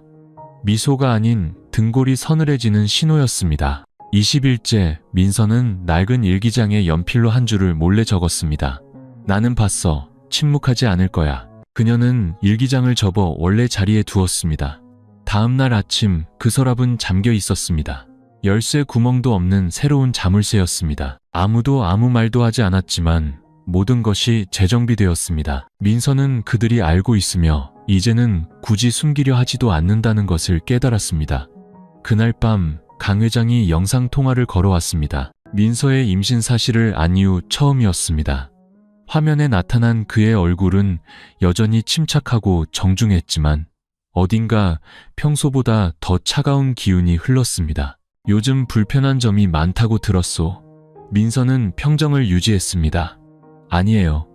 미소가 아닌 등골이 서늘해지는 신호였습니다. 20일째, 민서는 낡은 일기장에 연필로 한 줄을 몰래 적었습니다. 나는 봤어. 침묵하지 않을 거야. 그녀는 일기장을 접어 원래 자리에 두었습니다. 다음 날 아침 그 서랍은 잠겨 있었습니다. 열쇠 구멍도 없는 새로운 자물쇠였습니다. 아무도 아무 말도 하지 않았지만 모든 것이 재정비되었습니다. 민서는 그들이 알고 있으며 이제는 굳이 숨기려 하지도 않는다는 것을 깨달았습니다. 그날 밤 강 회장이 영상통화를 걸어왔습니다. 민서의 임신 사실을 안 이후 처음이었습니다. 화면에 나타난 그의 얼굴은 여전히 침착하고 정중했지만 어딘가 평소보다 더 차가운 기운이 흘렀습니다. 요즘 불편한 점이 많다고 들었소. 민서는 평정을 유지했습니다. 아니에요.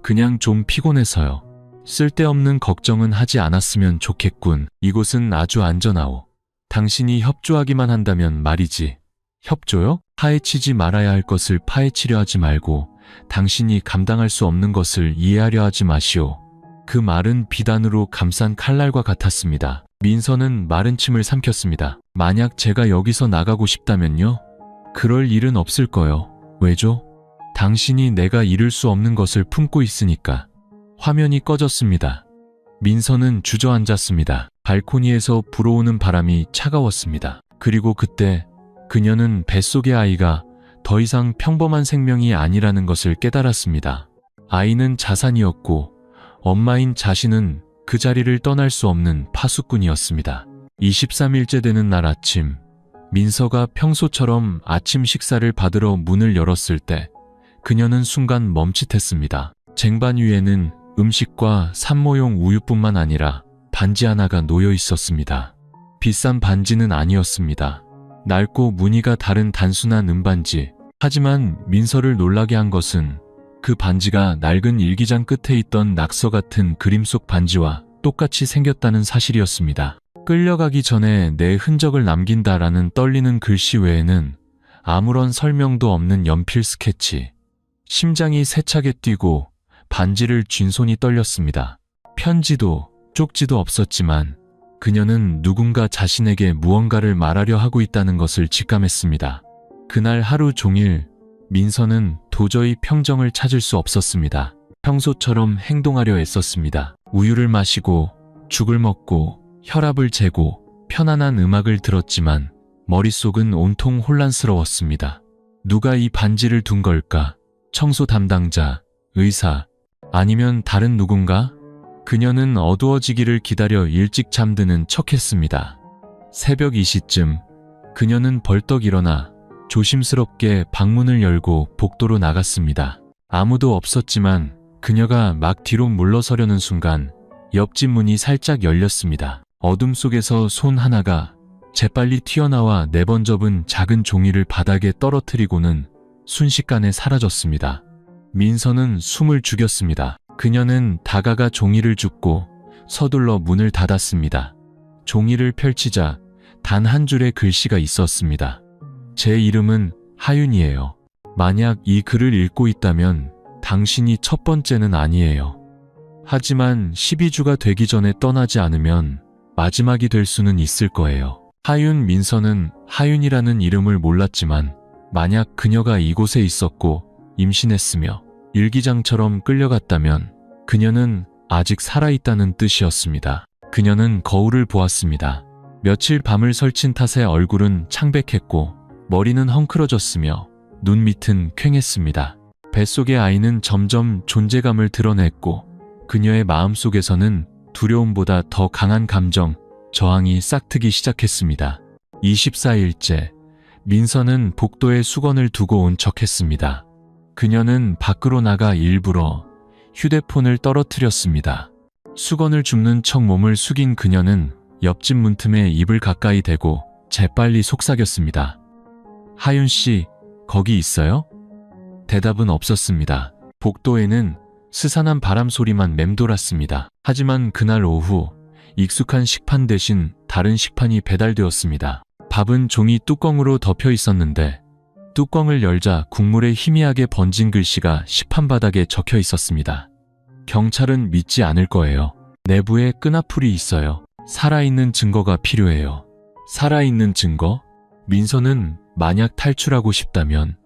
그냥 좀 피곤해서요. 쓸데없는 걱정은 하지 않았으면 좋겠군. 이곳은 아주 안전하오. 당신이 협조하기만 한다면 말이지. 협조요? 파헤치지 말아야 할 것을 파헤치려 하지 말고 당신이 감당할 수 없는 것을 이해하려 하지 마시오. 그 말은 비단으로 감싼 칼날과 같았습니다. 민서는 마른 침을 삼켰습니다. 만약 제가 여기서 나가고 싶다면요? 그럴 일은 없을 거요. 왜죠? 당신이 내가 이룰 수 없는 것을 품고 있으니까. 화면이 꺼졌습니다. 민서는 주저앉았습니다. 발코니에서 불어오는 바람이 차가웠습니다. 그리고 그때 그녀는 뱃속의 아이가 더 이상 평범한 생명이 아니라는 것을 깨달았습니다. 아이는 자산이었고 엄마인 자신은 그 자리를 떠날 수 없는 파수꾼이었습니다. 23일째 되는 날 아침, 민서가 평소처럼 아침 식사를 받으러 문을 열었을 때 그녀는 순간 멈칫했습니다. 쟁반 위에는 음식과 산모용 우유뿐만 아니라 반지 하나가 놓여 있었습니다. 비싼 반지는 아니었습니다. 낡고 무늬가 다른 단순한 은반지. 하지만 민서를 놀라게 한 것은 그 반지가 낡은 일기장 끝에 있던 낙서 같은 그림 속 반지와 똑같이 생겼다는 사실이었습니다. 끌려가기 전에 내 흔적을 남긴다라는 떨리는 글씨 외에는 아무런 설명도 없는 연필 스케치. 심장이 세차게 뛰고 반지를 쥔 손이 떨렸습니다. 편지도 쪽지도 없었지만 그녀는 누군가 자신에게 무언가를 말하려 하고 있다는 것을 직감했습니다. 그날 하루 종일 민서는 도저히 평정을 찾을 수 없었습니다. 평소처럼 행동하려 애썼습니다. 우유를 마시고 죽을 먹고 혈압을 재고 편안한 음악을 들었지만 머릿속은 온통 혼란스러웠습니다. 누가 이 반지를 둔 걸까? 청소 담당자, 의사, 아니면 다른 누군가? 그녀는 어두워지기를 기다려 일찍 잠드는 척했습니다. 새벽 2시쯤 그녀는 벌떡 일어나 조심스럽게 방문을 열고 복도로 나갔습니다. 아무도 없었지만 그녀가 막 뒤로 물러서려는 순간 옆집 문이 살짝 열렸습니다. 어둠 속에서 손 하나가 재빨리 튀어나와 4번 접은 작은 종이를 바닥에 떨어뜨리고는 순식간에 사라졌습니다. 민서는 숨을 죽였습니다. 그녀는 다가가 종이를 줍고 서둘러 문을 닫았습니다. 종이를 펼치자 단 한 줄의 글씨가 있었습니다. 제 이름은 하윤이에요. 만약 이 글을 읽고 있다면 당신이 첫 번째는 아니에요. 하지만 12주가 되기 전에 떠나지 않으면 마지막이 될 수는 있을 거예요. 하윤. 민서는 하윤이라는 이름을 몰랐지만 만약 그녀가 이곳에 있었고 임신했으며 일기장처럼 끌려갔다면 그녀는 아직 살아있다는 뜻이었습니다. 그녀는 거울을 보았습니다. 며칠 밤을 설친 탓에 얼굴은 창백했고 머리는 헝클어졌으며 눈 밑은 퀭했습니다. 뱃속의 아이는 점점 존재감을 드러냈고 그녀의 마음속에서는 두려움보다 더 강한 감정, 저항이 싹트기 시작했습니다. 24일째, 민서는 복도에 수건을 두고 온 척했습니다. 그녀는 밖으로 나가 일부러 휴대폰을 떨어뜨렸습니다. 수건을 줍는 척 몸을 숙인 그녀는 옆집 문틈에 입을 가까이 대고 재빨리 속삭였습니다. 하윤 씨, 거기 있어요? 대답은 없었습니다. 복도에는 스산한 바람 소리만 맴돌았습니다. 하지만 그날 오후 익숙한 식판 대신 다른 식판이 배달되었습니다. 밥은 종이 뚜껑으로 덮여 있었는데 뚜껑을 열자 국물에 희미하게 번진 글씨가 식판 바닥에 적혀 있었습니다. 경찰은 믿지 않을 거예요. 내부에 끈아풀이 있어요. 살아있는 증거가 필요해요. 살아있는 증거? 민서는 만약 탈출하고 싶다면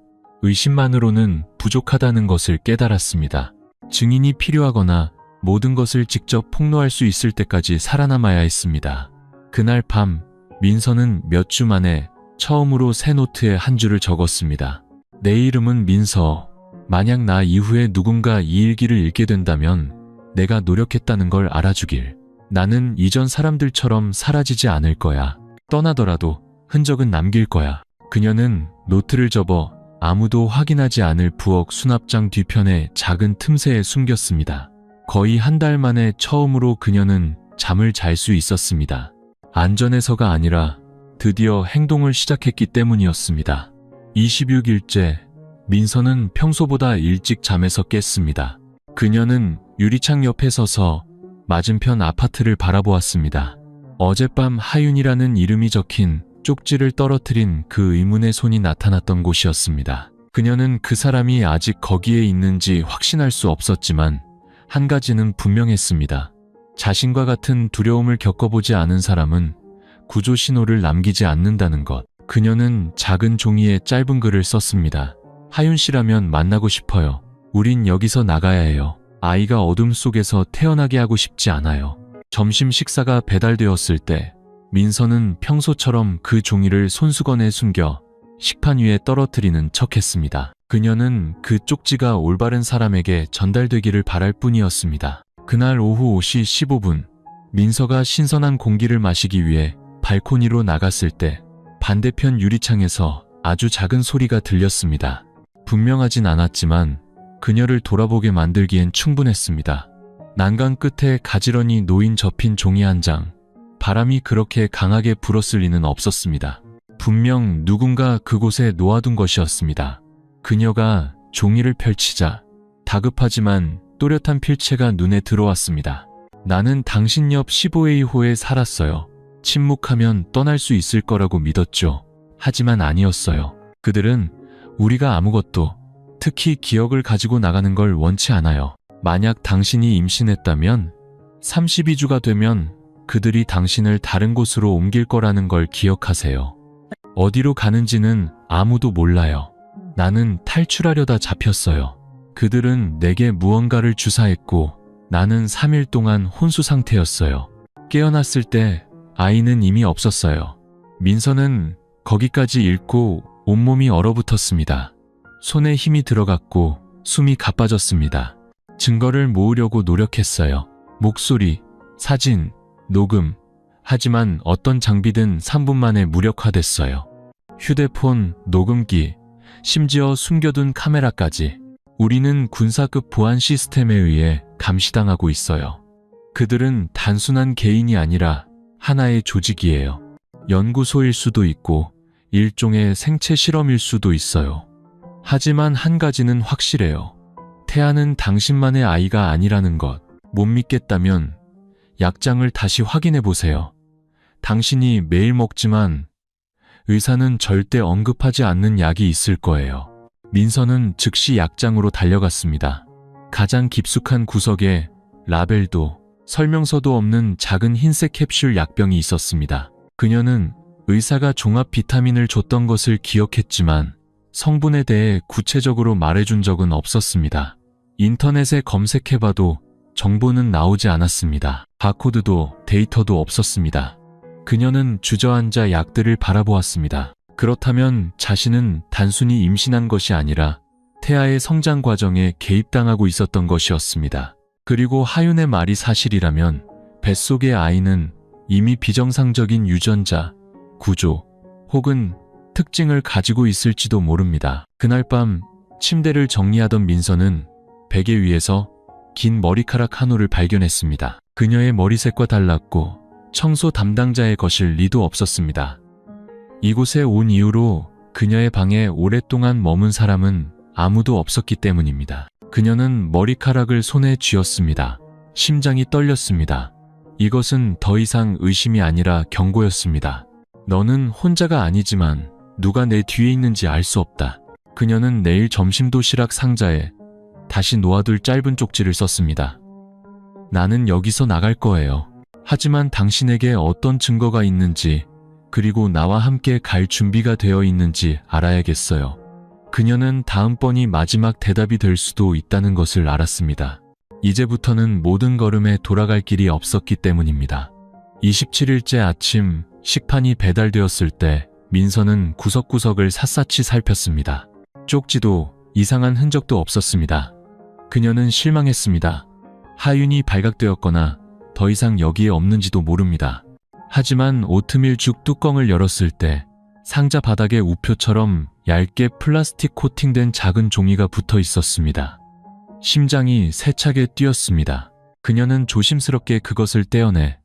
의심만으로는 부족하다는 것을 깨달았습니다. 증인이 필요하거나 모든 것을 직접 폭로할 수 있을 때까지 살아남아야 했습니다. 그날 밤 민서는 몇 주 만에 처음으로 새 노트에 한 줄을 적었습니다. 내 이름은 민서. 만약 나 이후에 누군가 이 일기를 읽게 된다면 내가 노력했다는 걸 알아주길. 나는 이전 사람들처럼 사라지지 않을 거야. 떠나더라도 흔적은 남길 거야. 그녀는 노트를 접어 아무도 확인하지 않을 부엌 수납장 뒤편의 작은 틈새에 숨겼습니다. 거의 한 달 만에 처음으로 그녀는 잠을 잘 수 있었습니다. 안전해서가 아니라 드디어 행동을 시작했기 때문이었습니다. 26일째, 민서는 평소보다 일찍 잠에서 깼습니다. 그녀는 유리창 옆에 서서 맞은편 아파트를 바라보았습니다. 어젯밤 하윤이라는 이름이 적힌 쪽지를 떨어뜨린 그 의문의 손이 나타났던 곳이었습니다. 그녀는 그 사람이 아직 거기에 있는지 확신할 수 없었지만 한 가지는 분명했습니다. 자신과 같은 두려움을 겪어보지 않은 사람은 구조 신호를 남기지 않는다는 것. 그녀는 작은 종이에 짧은 글을 썼습니다. 하윤 씨라면 만나고 싶어요. 우린 여기서 나가야 해요. 아이가 어둠 속에서 태어나게 하고 싶지 않아요. 점심 식사가 배달되었을 때 민서는 평소처럼 그 종이를 손수건에 숨겨 식판 위에 떨어뜨리는 척했습니다. 그녀는 그 쪽지가 올바른 사람에게 전달되기를 바랄 뿐이었습니다. 그날 오후 5시 15분, 민서가 신선한 공기를 마시기 위해 발코니로 나갔을 때 반대편 유리창에서 아주 작은 소리가 들렸습니다. 분명하진 않았지만 그녀를 돌아보게 만들기엔 충분했습니다. 난간 끝에 가지런히 놓인 접힌 종이 한 장. 바람이 그렇게 강하게 불었을 리는 없었습니다. 분명 누군가 그곳에 놓아둔 것이었습니다. 그녀가 종이를 펼치자 다급하지만 또렷한 필체가 눈에 들어왔습니다. 나는 당신 옆 15A호에 살았어요. 침묵하면 떠날 수 있을 거라고 믿었죠. 하지만 아니었어요. 그들은 우리가 아무것도, 특히 기억을 가지고 나가는 걸 원치 않아요. 만약 당신이 임신했다면 32주가 되면 그들이 당신을 다른 곳으로 옮길 거라는 걸 기억하세요. 어디로 가는지는 아무도 몰라요. 나는 탈출하려다 잡혔어요. 그들은 내게 무언가를 주사했고 나는 3일 동안 혼수 상태였어요. 깨어났을 때 아이는 이미 없었어요. 민서는 거기까지 읽고 온몸이 얼어붙었습니다. 손에 힘이 들어갔고 숨이 가빠졌습니다. 증거를 모으려고 노력했어요. 목소리, 사진, 녹음. 하지만 어떤 장비든 3분 만에 무력화됐어요. 휴대폰, 녹음기, 심지어 숨겨둔 카메라까지. 우리는 군사급 보안 시스템에 의해 감시당하고 있어요. 그들은 단순한 개인이 아니라 하나의 조직이에요. 연구소일 수도 있고 일종의 생체 실험일 수도 있어요. 하지만 한 가지는 확실해요. 태아는 당신만의 아이가 아니라는 것. 못 믿겠다면 약장을 다시 확인해 보세요. 당신이 매일 먹지만 의사는 절대 언급하지 않는 약이 있을 거예요. 민서는 즉시 약장으로 달려갔습니다. 가장 깊숙한 구석에 라벨도 설명서도 없는 작은 흰색 캡슐 약병이 있었습니다. 그녀는 의사가 종합 비타민을 줬던 것을 기억했지만 성분에 대해 구체적으로 말해준 적은 없었습니다. 인터넷에 검색해봐도 정보는 나오지 않았습니다. 바코드도 데이터도 없었습니다. 그녀는 주저앉아 약들을 바라보았습니다. 그렇다면 자신은 단순히 임신한 것이 아니라 태아의 성장 과정에 개입당하고 있었던 것이었습니다. 그리고 하윤의 말이 사실이라면 뱃속의 아이는 이미 비정상적인 유전자, 구조 혹은 특징을 가지고 있을지도 모릅니다. 그날 밤 침대를 정리하던 민서는 베개 위에서 긴 머리카락 한 올을 발견했습니다. 그녀의 머리색과 달랐고 청소 담당자의 것일 리도 없었습니다. 이곳에 온 이후로 그녀의 방에 오랫동안 머문 사람은 아무도 없었기 때문입니다. 그녀는 머리카락을 손에 쥐었습니다. 심장이 떨렸습니다. 이것은 더 이상 의심이 아니라 경고였습니다. 너는 혼자가 아니지만 누가 내 뒤에 있는지 알 수 없다. 그녀는 내일 점심 도시락 상자에 다시 놓아둘 짧은 쪽지를 썼습니다. 나는 여기서 나갈 거예요. 하지만 당신에게 어떤 증거가 있는지 그리고 나와 함께 갈 준비가 되어 있는지 알아야겠어요. 그녀는 다음번이 마지막 대답이 될 수도 있다는 것을 알았습니다. 이제부터는 모든 걸음에 돌아갈 길이 없었기 때문입니다. 27일째 아침 식판이 배달되었을 때 민서는 구석구석을 샅샅이 살폈습니다. 쪽지도 이상한 흔적도 없었습니다. 그녀는 실망했습니다. 하윤이 발각되었거나 더 이상 여기에 없는지도 모릅니다. 하지만 오트밀 죽 뚜껑을 열었을 때 상자 바닥에 우표처럼 얇게 플라스틱 코팅된 작은 종이가 붙어 있었습니다. 심장이 세차게 뛰었습니다. 그녀는 조심스럽게 그것을 떼어내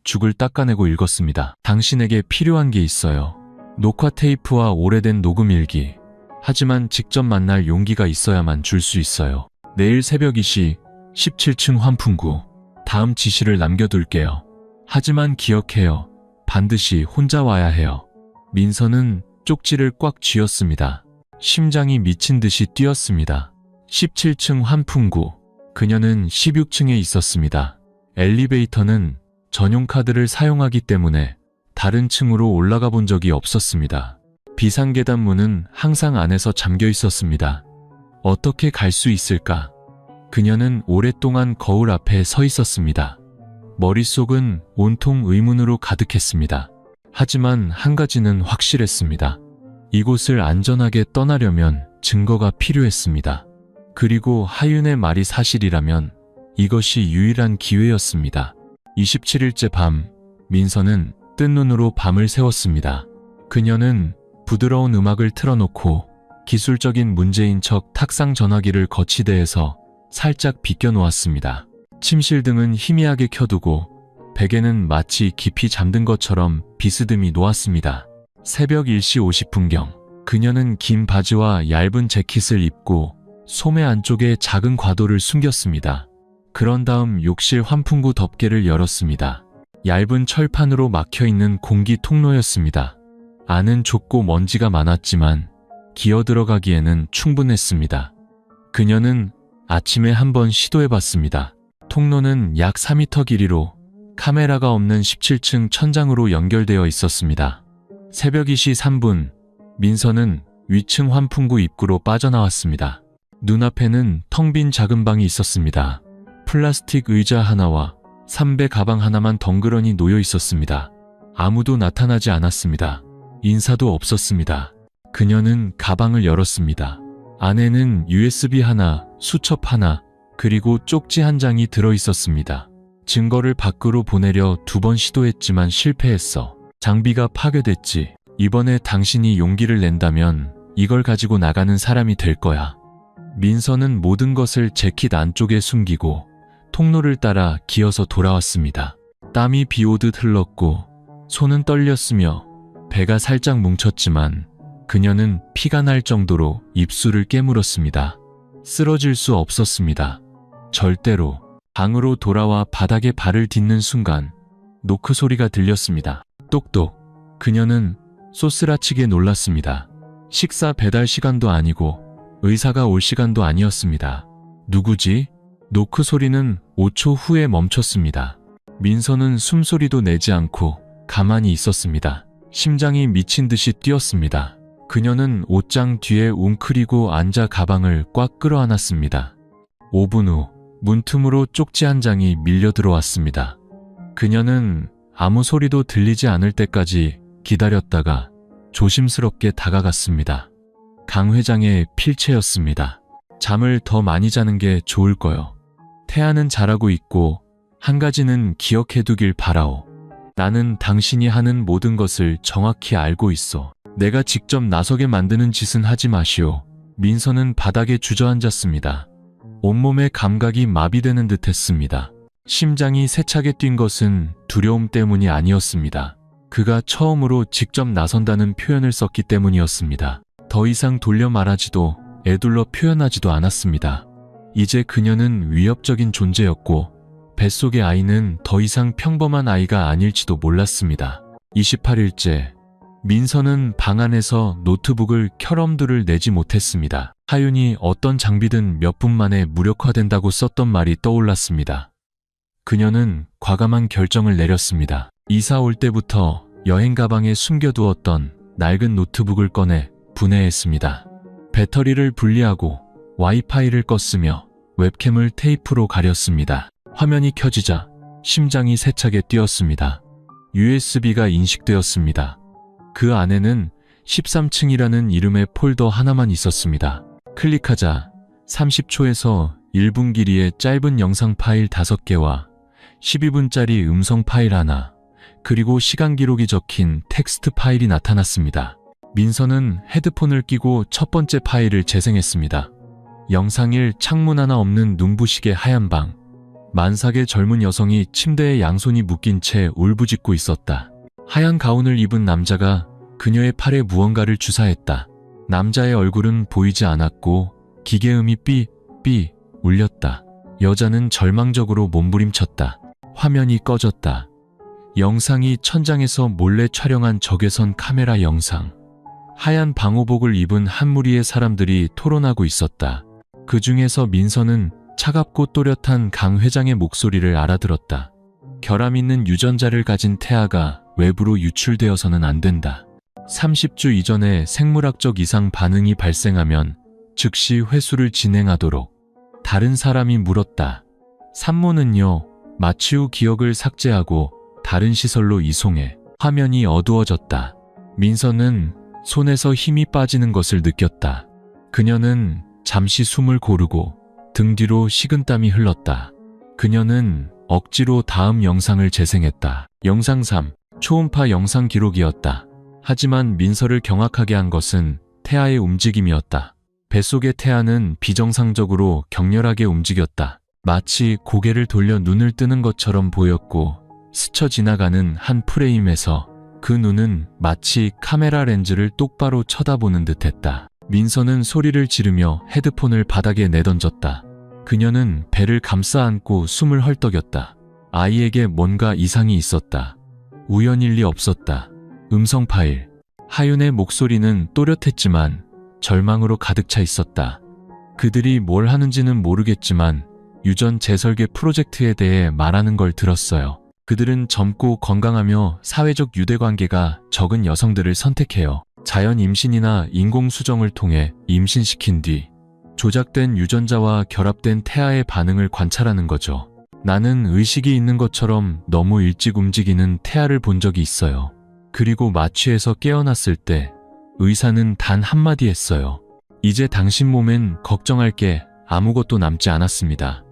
죽을 닦아내고 읽었습니다. 당신에게 필요한 게 있어요. 녹화 테이프와 오래된 녹음 일기. 하지만 직접 만날 용기가 있어야만 줄 수 있어요. 내일 새벽 2시 17층 환풍구. 다음 지시를 남겨둘게요. 하지만 기억해요. 반드시 혼자 와야 해요. 민서는 쪽지를 꽉 쥐었습니다. 심장이 미친 듯이 뛰었습니다. 17층 환풍구. 그녀는 16층에 있었습니다. 엘리베이터는 전용 카드를 사용하기 때문에 다른 층으로 올라가 본 적이 없었습니다. 비상계단 문은 항상 안에서 잠겨 있었습니다. 어떻게 갈 수 있을까? 그녀는 오랫동안 거울 앞에 서 있었습니다. 머릿속은 온통 의문으로 가득했습니다. 하지만 한 가지는 확실했습니다. 이곳을 안전하게 떠나려면 증거가 필요했습니다. 그리고 하윤의 말이 사실이라면 이것이 유일한 기회였습니다. 27일째 밤, 민서는 뜬 눈으로 밤을 새웠습니다. 그녀는 부드러운 음악을 틀어놓고 기술적인 문제인 척 탁상 전화기를 거치대에서 살짝 비껴놓았습니다. 침실 등은 희미하게 켜두고 베개는 마치 깊이 잠든 것처럼 비스듬히 놓았습니다. 새벽 1시 50분경 그녀는 긴 바지와 얇은 재킷을 입고 소매 안쪽에 작은 과도를 숨겼습니다. 그런 다음 욕실 환풍구 덮개를 열었습니다. 얇은 철판으로 막혀있는 공기 통로였습니다. 안은 좁고 먼지가 많았지만 기어 들어가기에는 충분했습니다. 그녀는 아침에 한번 시도해봤습니다. 통로는 약 4m 길이로 카메라가 없는 17층 천장으로 연결되어 있었습니다. 새벽 2시 3분, 민서는 위층 환풍구 입구로 빠져나왔습니다. 눈앞에는 텅 빈 작은 방이 있었습니다. 플라스틱 의자 하나와 삼배 가방 하나만 덩그러니 놓여 있었습니다. 아무도 나타나지 않았습니다. 인사도 없었습니다. 그녀는 가방을 열었습니다. 안에는 USB 하나, 수첩 하나, 그리고 쪽지 한 장이 들어 있었습니다. 증거를 밖으로 보내려 2번 시도했지만 실패했어. 장비가 파괴됐지. 이번에 당신이 용기를 낸다면 이걸 가지고 나가는 사람이 될 거야. 민서는 모든 것을 재킷 안쪽에 숨기고 통로를 따라 기어서 돌아왔습니다. 땀이 비 오듯 흘렀고 손은 떨렸으며 배가 살짝 뭉쳤지만 그녀는 피가 날 정도로 입술을 깨물었습니다. 쓰러질 수 없었습니다. 절대로. 방으로 돌아와 바닥에 발을 딛는 순간 노크 소리가 들렸습니다. 똑똑. 그녀는 쏘스라치게 놀랐습니다. 식사 배달 시간도 아니고 의사가 올 시간도 아니었습니다. 누구지? 노크 소리는 5초 후에 멈췄습니다. 민서는 숨소리도 내지 않고 가만히 있었습니다. 심장이 미친 듯이 뛰었습니다. 그녀는 옷장 뒤에 웅크리고 앉아 가방을 꽉 끌어안았습니다. 5분 후 문틈으로 쪽지 한 장이 밀려 들어왔습니다. 그녀는 아무 소리도 들리지 않을 때까지 기다렸다가 조심스럽게 다가갔습니다. 강 회장의 필체였습니다. 잠을 더 많이 자는 게 좋을 거요. 태아는 잘하고 있고 한 가지는 기억해두길 바라오. 나는 당신이 하는 모든 것을 정확히 알고 있어. 내가 직접 나서게 만드는 짓은 하지 마시오. 민서는 바닥에 주저앉았습니다. 온몸의 감각이 마비되는 듯 했습니다. 심장이 세차게 뛴 것은 두려움 때문이 아니었습니다. 그가 처음으로 직접 나선다는 표현을 썼기 때문이었습니다. 더 이상 돌려 말하지도 애둘러 표현하지도 않았습니다. 이제 그녀는 위협적인 존재였고 뱃속의 아이는 더 이상 평범한 아이가 아닐지도 몰랐습니다. 28일째, 민서는 방 안에서 노트북을 켤 엄두를 내지 못했습니다. 하윤이 어떤 장비든 몇 분 만에 무력화된다고 썼던 말이 떠올랐습니다. 그녀는 과감한 결정을 내렸습니다. 이사 올 때부터 여행 가방에 숨겨두었던 낡은 노트북을 꺼내 분해했습니다. 배터리를 분리하고 와이파이를 껐으며 웹캠을 테이프로 가렸습니다. 화면이 켜지자 심장이 세차게 뛰었습니다. USB가 인식되었습니다. 그 안에는 13층이라는 이름의 폴더 하나만 있었습니다. 클릭하자 30초에서 1분 길이의 짧은 영상 파일 5개와 12분짜리 음성 파일 하나, 그리고 시간 기록이 적힌 텍스트 파일이 나타났습니다. 민서는 헤드폰을 끼고 첫 번째 파일을 재생했습니다. 영상 1, 창문 하나 없는 눈부시게 하얀 방. 만삭의 젊은 여성이 침대에 양손이 묶인 채 울부짖고 있었다. 하얀 가운을 입은 남자가 그녀의 팔에 무언가를 주사했다. 남자의 얼굴은 보이지 않았고 기계음이 삐 울렸다. 여자는 절망적으로 몸부림쳤다. 화면이 꺼졌다. 영상이 천장에서 몰래 촬영한 적외선 카메라 영상. 하얀 방호복을 입은 한 무리의 사람들이 토론하고 있었다. 그 중에서 민서는 차갑고 또렷한 강 회장의 목소리를 알아들었다. 결함 있는 유전자를 가진 태아가 외부로 유출되어서는 안 된다. 30주 이전에 생물학적 이상 반응이 발생하면 즉시 회수를 진행하도록. 다른 사람이 물었다. 산모는요, 마취 후 기억을 삭제하고 다른 시설로 이송해. 화면이 어두워졌다. 민서는 손에서 힘이 빠지는 것을 느꼈다. 그녀는 잠시 숨을 고르고 등 뒤로 식은땀이 흘렀다. 그녀는 억지로 다음 영상을 재생했다. 영상 3, 초음파 영상 기록이었다. 하지만 민서를 경악하게 한 것은 태아의 움직임이었다. 뱃속의 태아는 비정상적으로 격렬하게 움직였다. 마치 고개를 돌려 눈을 뜨는 것처럼 보였고 스쳐 지나가는 한 프레임에서 그 눈은 마치 카메라 렌즈를 똑바로 쳐다보는 듯했다. 민서는 소리를 지르며 헤드폰을 바닥에 내던졌다. 그녀는 배를 감싸 안고 숨을 헐떡였다. 아이에게 뭔가 이상이 있었다. 우연일 리 없었다. 음성 파일. 하윤의 목소리는 또렷했지만 절망으로 가득 차 있었다. 그들이 뭘 하는지는 모르겠지만 유전 재설계 프로젝트에 대해 말하는 걸 들었어요. 그들은 젊고 건강하며 사회적 유대관계가 적은 여성들을 선택해요. 자연 임신이나 인공수정을 통해 임신시킨 뒤 조작된 유전자와 결합된 태아의 반응을 관찰하는 거죠. 나는 의식이 있는 것처럼 너무 일찍 움직이는 태아를 본 적이 있어요. 그리고 마취해서 깨어났을 때 의사는 단 한마디 했어요. 이제 당신 몸엔 걱정할 게 아무것도 남지 않았습니다.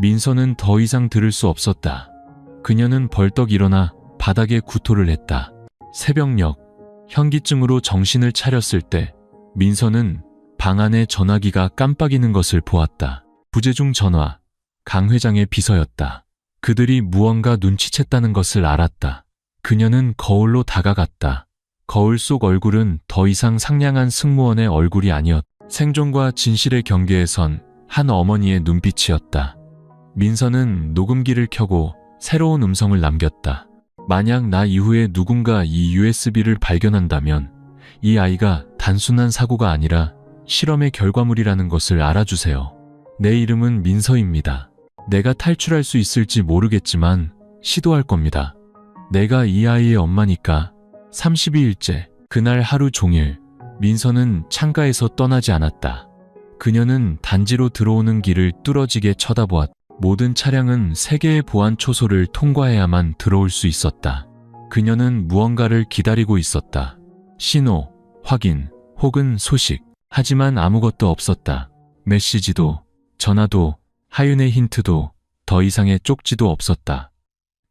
민서는 더 이상 들을 수 없었다. 그녀는 벌떡 일어나 바닥에 구토를 했다. 새벽녘, 현기증으로 정신을 차렸을 때 민서는 방 안에 전화기가 깜빡이는 것을 보았다. 부재중 전화, 강 회장의 비서였다. 그들이 무언가 눈치챘다는 것을 알았다. 그녀는 거울로 다가갔다. 거울 속 얼굴은 더 이상 상냥한 승무원의 얼굴이 아니었다. 생존과 진실의 경계에 선 한 어머니의 눈빛이었다. 민서는 녹음기를 켜고 새로운 음성을 남겼다. 만약 나 이후에 누군가 이 USB를 발견한다면 이 아이가 단순한 사고가 아니라 실험의 결과물이라는 것을 알아주세요. 내 이름은 민서입니다. 내가 탈출할 수 있을지 모르겠지만 시도할 겁니다. 내가 이 아이의 엄마니까. 32일째, 그날 하루 종일 민서는 창가에서 떠나지 않았다. 그녀는 단지로 들어오는 길을 뚫어지게 쳐다보았다. 모든 차량은 3개의 보안 초소를 통과해야만 들어올 수 있었다. 그녀는 무언가를 기다리고 있었다. 신호, 확인, 혹은 소식. 하지만 아무것도 없었다. 메시지도, 전화도, 하윤의 힌트도, 더 이상의 쪽지도 없었다.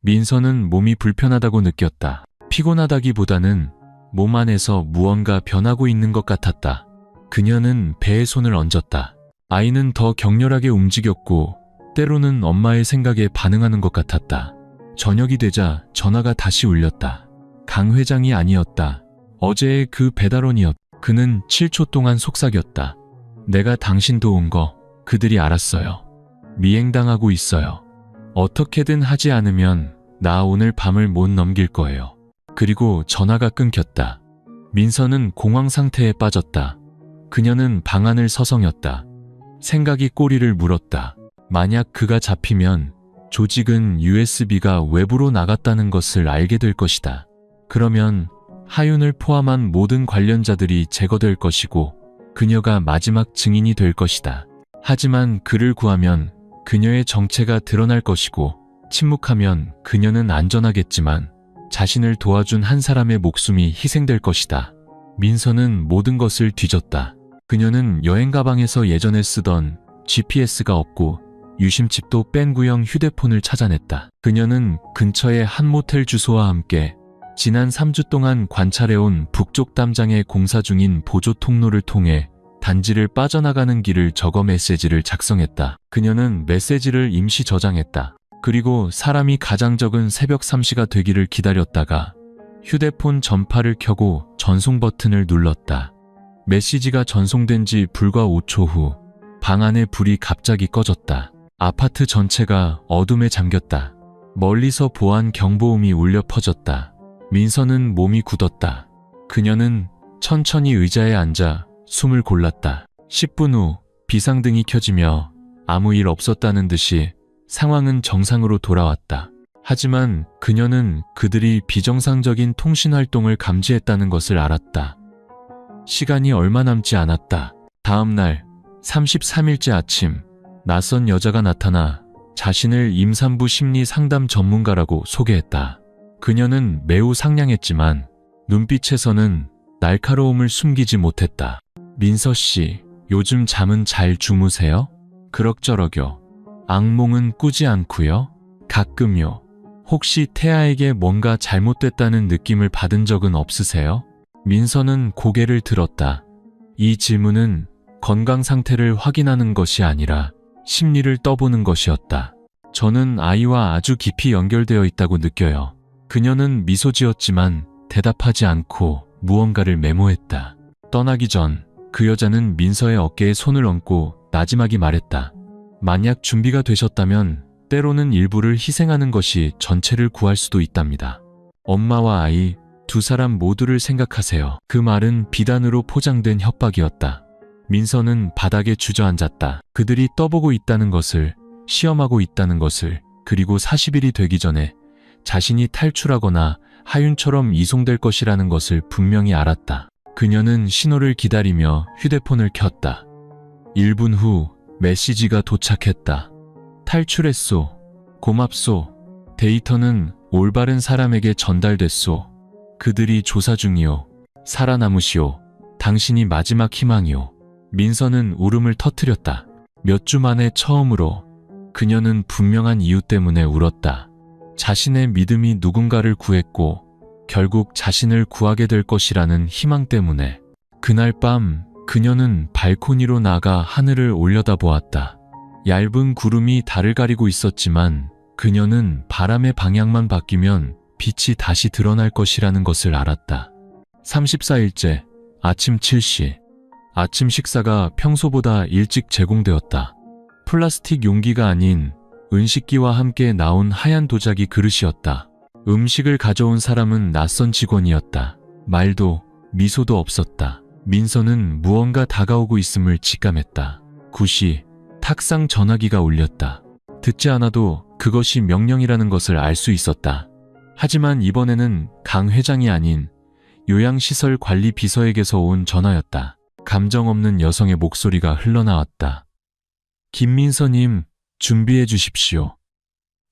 민서는 몸이 불편하다고 느꼈다. 피곤하다기보다는 몸 안에서 무언가 변하고 있는 것 같았다. 그녀는 배에 손을 얹었다. 아이는 더 격렬하게 움직였고 때로는 엄마의 생각에 반응하는 것 같았다. 저녁이 되자 전화가 다시 울렸다. 강 회장이 아니었다. 어제의 그 배달원이었다. 그는 7초 동안 속삭였다. 내가 당신 도운 거 그들이 알았어요. 미행당하고 있어요. 어떻게든 하지 않으면 나 오늘 밤을 못 넘길 거예요. 그리고 전화가 끊겼다. 민서는 공황 상태에 빠졌다. 그녀는 방 안을 서성였다. 생각이 꼬리를 물었다. 만약 그가 잡히면 조직은 USB가 외부로 나갔다는 것을 알게 될 것이다. 그러면 하윤을 포함한 모든 관련자들이 제거될 것이고 그녀가 마지막 증인이 될 것이다. 하지만 그를 구하면 그녀의 정체가 드러날 것이고 침묵하면 그녀는 안전하겠지만 자신을 도와준 한 사람의 목숨이 희생될 것이다. 민서는 모든 것을 뒤졌다. 그녀는 여행 가방에서 예전에 쓰던 GPS가 없고 유심칩도 뺀 구형 휴대폰을 찾아냈다. 그녀는 근처의 한 모텔 주소와 함께 지난 3주 동안 관찰해온 북쪽 담장에 공사 중인 보조 통로를 통해 단지를 빠져나가는 길을 적어 메시지를 작성했다. 그녀는 메시지를 임시 저장했다. 그리고 사람이 가장 적은 새벽 3시가 되기를 기다렸다가 휴대폰 전파를 켜고 전송 버튼을 눌렀다. 메시지가 전송된 지 불과 5초 후 방 안의 불이 갑자기 꺼졌다. 아파트 전체가 어둠에 잠겼다. 멀리서 보안 경보음이 울려 퍼졌다. 민서는 몸이 굳었다. 그녀는 천천히 의자에 앉아 숨을 골랐다. 10분 후 비상등이 켜지며 아무 일 없었다는 듯이 상황은 정상으로 돌아왔다. 하지만 그녀는 그들이 비정상적인 통신 활동을 감지했다는 것을 알았다. 시간이 얼마 남지 않았다. 다음 날 33일째 아침, 낯선 여자가 나타나 자신을 임산부 심리 상담 전문가라고 소개했다. 그녀는 매우 상냥했지만 눈빛에서는 날카로움을 숨기지 못했다. 민서 씨, 요즘 잠은 잘 주무세요? 그럭저럭요. 악몽은 꾸지 않고요? 가끔요. 혹시 태아에게 뭔가 잘못됐다는 느낌을 받은 적은 없으세요? 민서는 고개를 들었다. 이 질문은 건강 상태를 확인하는 것이 아니라 심리를 떠보는 것이었다. 저는 아이와 아주 깊이 연결되어 있다고 느껴요. 그녀는 미소 지었지만 대답하지 않고 무언가를 메모했다. 떠나기 전 그 여자는 민서의 어깨에 손을 얹고 나지막이 말했다. 만약 준비가 되셨다면 때로는 일부를 희생하는 것이 전체를 구할 수도 있답니다. 엄마와 아이, 두 사람 모두를 생각하세요. 그 말은 비단으로 포장된 협박이었다. 민서는 바닥에 주저앉았다. 그들이 떠보고 있다는 것을, 시험하고 있다는 것을, 그리고 40일이 되기 전에 자신이 탈출하거나 하윤처럼 이송될 것이라는 것을 분명히 알았다. 그녀는 신호를 기다리며 휴대폰을 켰다. 1분 후 메시지가 도착했다. 탈출했소. 고맙소. 데이터는 올바른 사람에게 전달됐소. 그들이 조사 중이오. 살아남으시오. 당신이 마지막 희망이오. 민서는 울음을 터뜨렸다. 몇 주 만에 처음으로 그녀는 분명한 이유 때문에 울었다. 자신의 믿음이 누군가를 구했고 결국 자신을 구하게 될 것이라는 희망 때문에. 그날 밤 그녀는 발코니로 나가 하늘을 올려다보았다. 얇은 구름이 달을 가리고 있었지만 그녀는 바람의 방향만 바뀌면 빛이 다시 드러날 것이라는 것을 알았다. 34일째 아침 7시. 아침 식사가 평소보다 일찍 제공되었다. 플라스틱 용기가 아닌 은식기와 함께 나온 하얀 도자기 그릇이었다. 음식을 가져온 사람은 낯선 직원이었다. 말도 미소도 없었다. 민서는 무언가 다가오고 있음을 직감했다. 9시 탁상 전화기가 울렸다. 듣지 않아도 그것이 명령이라는 것을 알 수 있었다. 하지만 이번에는 강 회장이 아닌 요양시설 관리 비서에게서 온 전화였다. 감정 없는 여성의 목소리가 흘러나왔다. 김민서님, 준비해 주십시오.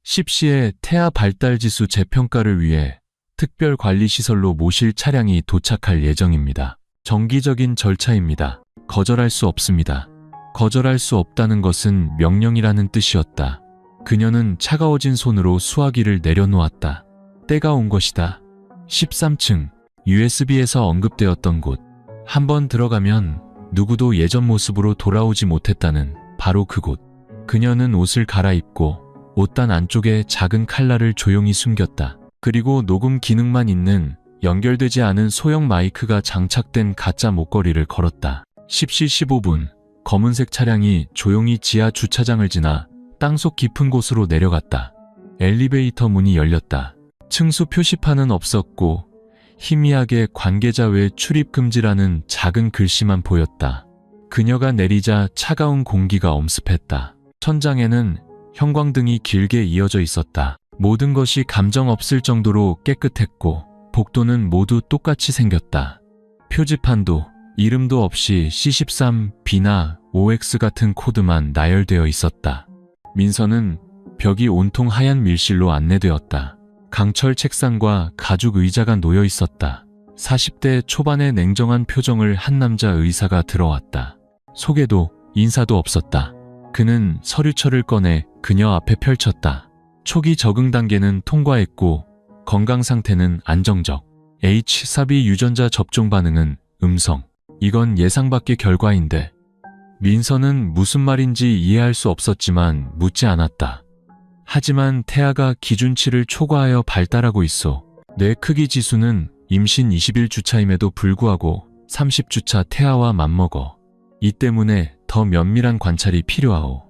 10시에 태아 발달지수 재평가를 위해 특별관리시설로 모실 차량이 도착할 예정입니다. 정기적인 절차입니다. 거절할 수 없습니다. 거절할 수 없다는 것은 명령이라는 뜻이었다. 그녀는 차가워진 손으로 수화기를 내려놓았다. 때가 온 것이다. 13층, USB에서 언급되었던 곳. 한번 들어가면 누구도 예전 모습으로 돌아오지 못했다는 바로 그곳. 그녀는 옷을 갈아입고 옷단 안쪽에 작은 칼날을 조용히 숨겼다. 그리고 녹음 기능만 있는 연결되지 않은 소형 마이크가 장착된 가짜 목걸이를 걸었다. 10시 15분, 검은색 차량이 조용히 지하 주차장을 지나 땅속 깊은 곳으로 내려갔다. 엘리베이터 문이 열렸다. 층수 표시판은 없었고 희미하게 관계자 외 출입 금지라는 작은 글씨만 보였다. 그녀가 내리자 차가운 공기가 엄습했다. 천장에는 형광등이 길게 이어져 있었다. 모든 것이 감정 없을 정도로 깨끗했고 복도는 모두 똑같이 생겼다. 표지판도 이름도 없이 C13, B나 OX 같은 코드만 나열되어 있었다. 민서는 벽이 온통 하얀 밀실로 안내되었다. 강철 책상과 가죽 의자가 놓여 있었다. 40대 초반의 냉정한 표정을 한 남자 의사가 들어왔다. 소개도 인사도 없었다. 그는 서류철을 꺼내 그녀 앞에 펼쳤다. 초기 적응 단계는 통과했고 건강 상태는 안정적. H4B 유전자 접종 반응은 음성. 이건 예상 밖의 결과인데. 민서는 무슨 말인지 이해할 수 없었지만 묻지 않았다. 하지만 태아가 기준치를 초과하여 발달하고 있어. 뇌 크기 지수는 임신 20일 주차임에도 불구하고 30주차 태아와 맞먹어. 이 때문에 더 면밀한 관찰이 필요하오.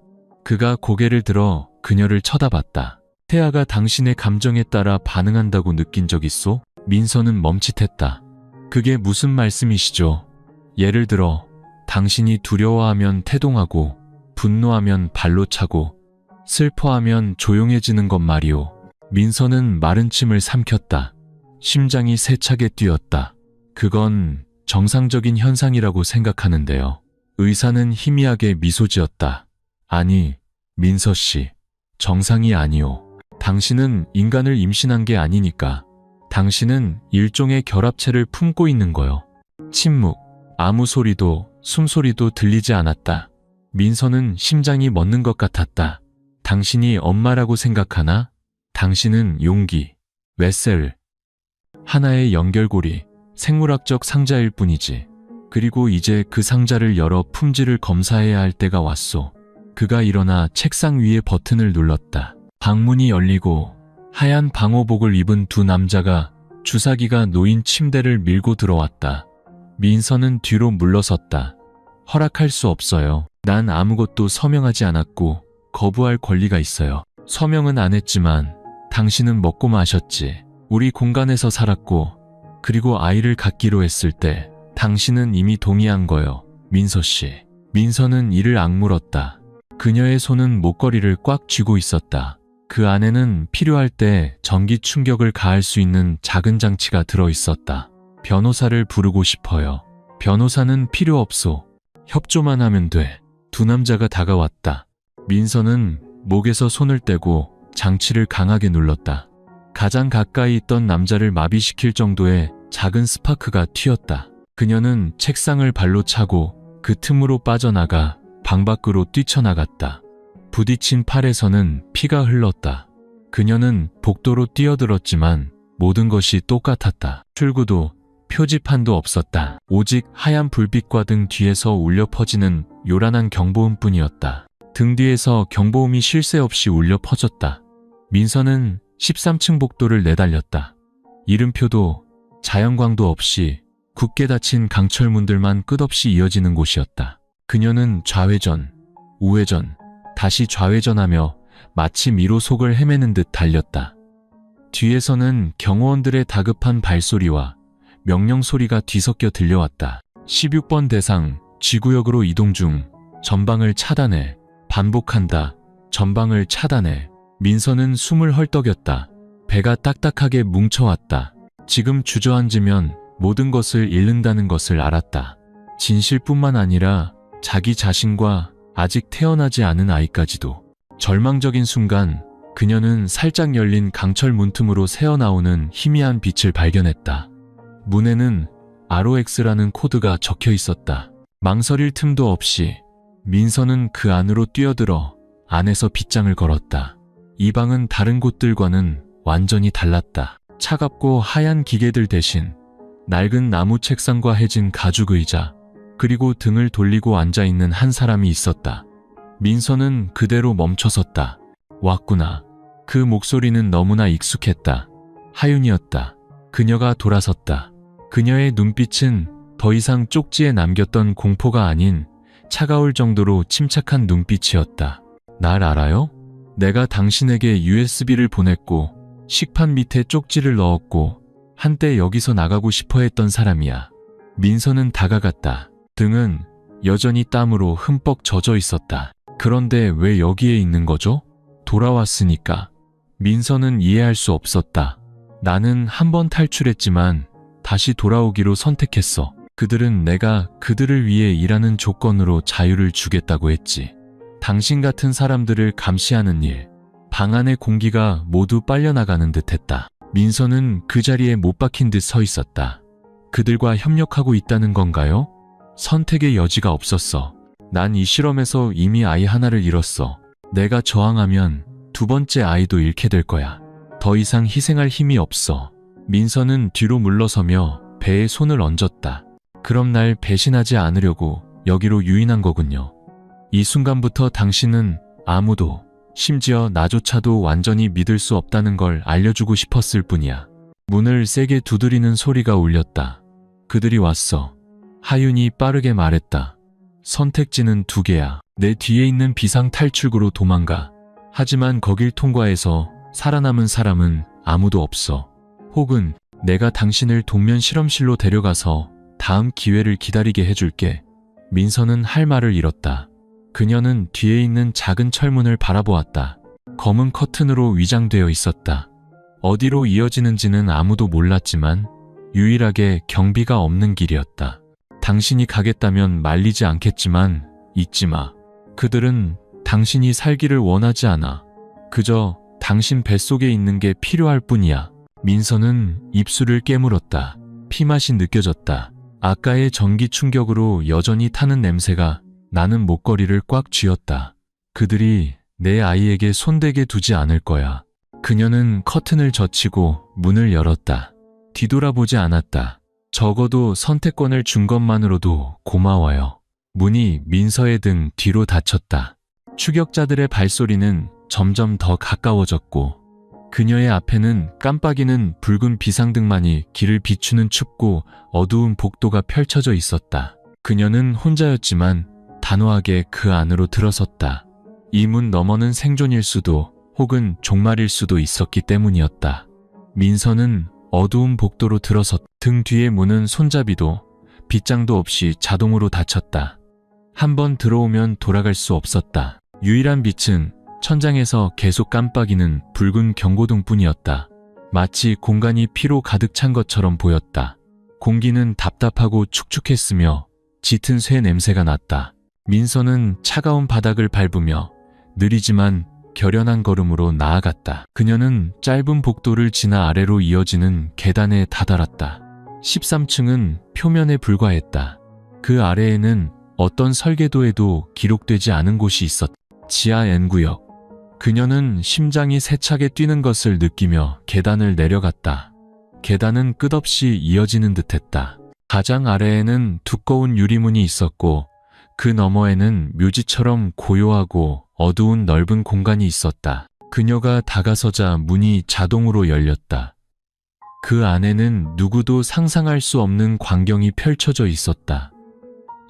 그가 고개를 들어 그녀를 쳐다봤다. 태아가 당신의 감정에 따라 반응한다고 느낀 적 있소? 민서는 멈칫했다. 그게 무슨 말씀이시죠? 예를 들어 당신이 두려워하면 태동하고 분노하면 발로 차고 슬퍼하면 조용해지는 것 말이오. 민서는 마른 침을 삼켰다. 심장이 세차게 뛰었다. 그건 정상적인 현상이라고 생각하는데요. 의사는 희미하게 미소 지었다. 아니, 민서 씨, 정상이 아니오. 당신은 인간을 임신한 게 아니니까. 당신은 일종의 결합체를 품고 있는 거요. 침묵, 아무 소리도 숨소리도 들리지 않았다. 민서는 심장이 멎는 것 같았다. 당신이 엄마라고 생각하나? 당신은 용기, 웨셀, 하나의 연결고리, 생물학적 상자일 뿐이지. 그리고 이제 그 상자를 열어 품질을 검사해야 할 때가 왔소. 그가 일어나 책상 위에 버튼을 눌렀다. 방문이 열리고 하얀 방호복을 입은 두 남자가 주사기가 놓인 침대를 밀고 들어왔다. 민서는 뒤로 물러섰다. 허락할 수 없어요. 난 아무것도 서명하지 않았고 거부할 권리가 있어요. 서명은 안 했지만 당신은 먹고 마셨지. 우리 공간에서 살았고 그리고 아이를 갖기로 했을 때 당신은 이미 동의한 거요. 민서 씨. 민서는 이를 악물었다. 그녀의 손은 목걸이를 꽉 쥐고 있었다. 그 안에는 필요할 때 전기 충격을 가할 수 있는 작은 장치가 들어 있었다. 변호사를 부르고 싶어요. 변호사는 필요 없소. 협조만 하면 돼. 두 남자가 다가왔다. 민서는 목에서 손을 떼고 장치를 강하게 눌렀다. 가장 가까이 있던 남자를 마비시킬 정도의 작은 스파크가 튀었다. 그녀는 책상을 발로 차고 그 틈으로 빠져나가 방 밖으로 뛰쳐나갔다. 부딪힌 팔에서는 피가 흘렀다. 그녀는 복도로 뛰어들었지만 모든 것이 똑같았다. 출구도 표지판도 없었다. 오직 하얀 불빛과 등 뒤에서 울려 퍼지는 요란한 경보음뿐이었다. 등 뒤에서 경보음이 쉴 새 없이 울려 퍼졌다. 민서는 13층 복도를 내달렸다. 이름표도 자연광도 없이 굳게 닫힌 강철문들만 끝없이 이어지는 곳이었다. 그녀는 좌회전, 우회전, 다시 좌회전하며 마치 미로 속을 헤매는 듯 달렸다. 뒤에서는 경호원들의 다급한 발소리와 명령 소리가 뒤섞여 들려왔다. 16번 대상, G구역으로 이동 중, 전방을 차단해, 반복한다, 전방을 차단해. 민서는 숨을 헐떡였다. 배가 딱딱하게 뭉쳐왔다. 지금 주저앉으면 모든 것을 잃는다는 것을 알았다. 진실뿐만 아니라 자기 자신과 아직 태어나지 않은 아이까지도. 절망적인 순간 그녀는 살짝 열린 강철 문틈으로 새어나오는 희미한 빛을 발견했다. 문에는 ROX라는 코드가 적혀 있었다. 망설일 틈도 없이 민서는 그 안으로 뛰어들어 안에서 빗장을 걸었다. 이 방은 다른 곳들과는 완전히 달랐다. 차갑고 하얀 기계들 대신 낡은 나무 책상과 해진 가죽 의자, 그리고 등을 돌리고 앉아있는 한 사람이 있었다. 민서는 그대로 멈춰섰다. 왔구나. 그 목소리는 너무나 익숙했다. 하윤이었다. 그녀가 돌아섰다. 그녀의 눈빛은 더 이상 쪽지에 남겼던 공포가 아닌 차가울 정도로 침착한 눈빛이었다. 날 알아요? 내가 당신에게 USB를 보냈고 식판 밑에 쪽지를 넣었고 한때 여기서 나가고 싶어 했던 사람이야. 민서는 다가갔다. 등은 여전히 땀으로 흠뻑 젖어 있었다. 그런데 왜 여기에 있는 거죠? 돌아왔으니까. 민서는 이해할 수 없었다. 나는 한 번 탈출했지만 다시 돌아오기로 선택했어. 그들은 내가 그들을 위해 일하는 조건으로 자유를 주겠다고 했지. 당신 같은 사람들을 감시하는 일, 방 안의 공기가 모두 빨려나가는 듯했다. 민서는 그 자리에 못 박힌 듯 서 있었다. 그들과 협력하고 있다는 건가요? 선택의 여지가 없었어. 난 이 실험에서 이미 아이 하나를 잃었어. 내가 저항하면 두 번째 아이도 잃게 될 거야. 더 이상 희생할 힘이 없어. 민서는 뒤로 물러서며 배에 손을 얹었다. 그럼 날 배신하지 않으려고 여기로 유인한 거군요. 이 순간부터 당신은 아무도, 심지어 나조차도 완전히 믿을 수 없다는 걸 알려주고 싶었을 뿐이야. 문을 세게 두드리는 소리가 울렸다. 그들이 왔어. 하윤이 빠르게 말했다. 선택지는 두 개야. 내 뒤에 있는 비상 탈출구로 도망가. 하지만 거길 통과해서 살아남은 사람은 아무도 없어. 혹은 내가 당신을 동면 실험실로 데려가서 다음 기회를 기다리게 해줄게. 민서는 할 말을 잃었다. 그녀는 뒤에 있는 작은 철문을 바라보았다. 검은 커튼으로 위장되어 있었다. 어디로 이어지는지는 아무도 몰랐지만 유일하게 경비가 없는 길이었다. 당신이 가겠다면 말리지 않겠지만 잊지 마. 그들은 당신이 살기를 원하지 않아. 그저 당신 뱃속에 있는 게 필요할 뿐이야. 민서는 입술을 깨물었다. 피맛이 느껴졌다. 아까의 전기 충격으로 여전히 타는 냄새가 나는 목걸이를 꽉 쥐었다. 그들이 내 아이에게 손대게 두지 않을 거야. 그녀는 커튼을 젖히고 문을 열었다. 뒤돌아보지 않았다. 적어도 선택권을 준 것만으로도 고마워요. 문이 민서의 등 뒤로 닫혔다. 추격자들의 발소리는 점점 더 가까워졌고 그녀의 앞에는 깜빡이는 붉은 비상등만이 길을 비추는 춥고 어두운 복도가 펼쳐져 있었다. 그녀는 혼자였지만 단호하게 그 안으로 들어섰다. 이 문 너머는 생존일 수도 혹은 종말일 수도 있었기 때문이었다. 민서는 어두운 복도로 들어섰다. 등 뒤의 문은 손잡이도 빗장도 없이 자동으로 닫혔다. 한 번 들어오면 돌아갈 수 없었다. 유일한 빛은 천장에서 계속 깜빡이는 붉은 경고등뿐이었다. 마치 공간이 피로 가득 찬 것처럼 보였다. 공기는 답답하고 축축했으며 짙은 쇠 냄새가 났다. 민서는 차가운 바닥을 밟으며 느리지만 결연한 걸음으로 나아갔다. 그녀는 짧은 복도를 지나 아래로 이어지는 계단에 다다랐다. 13층은 표면에 불과했다. 그 아래에는 어떤 설계도에도 기록되지 않은 곳이 있었다. 지하 N구역. 그녀는 심장이 세차게 뛰는 것을 느끼며 계단을 내려갔다. 계단은 끝없이 이어지는 듯했다. 가장 아래에는 두꺼운 유리문이 있었고 그 너머에는 묘지처럼 고요하고 어두운 넓은 공간이 있었다. 그녀가 다가서자 문이 자동으로 열렸다. 그 안에는 누구도 상상할 수 없는 광경이 펼쳐져 있었다.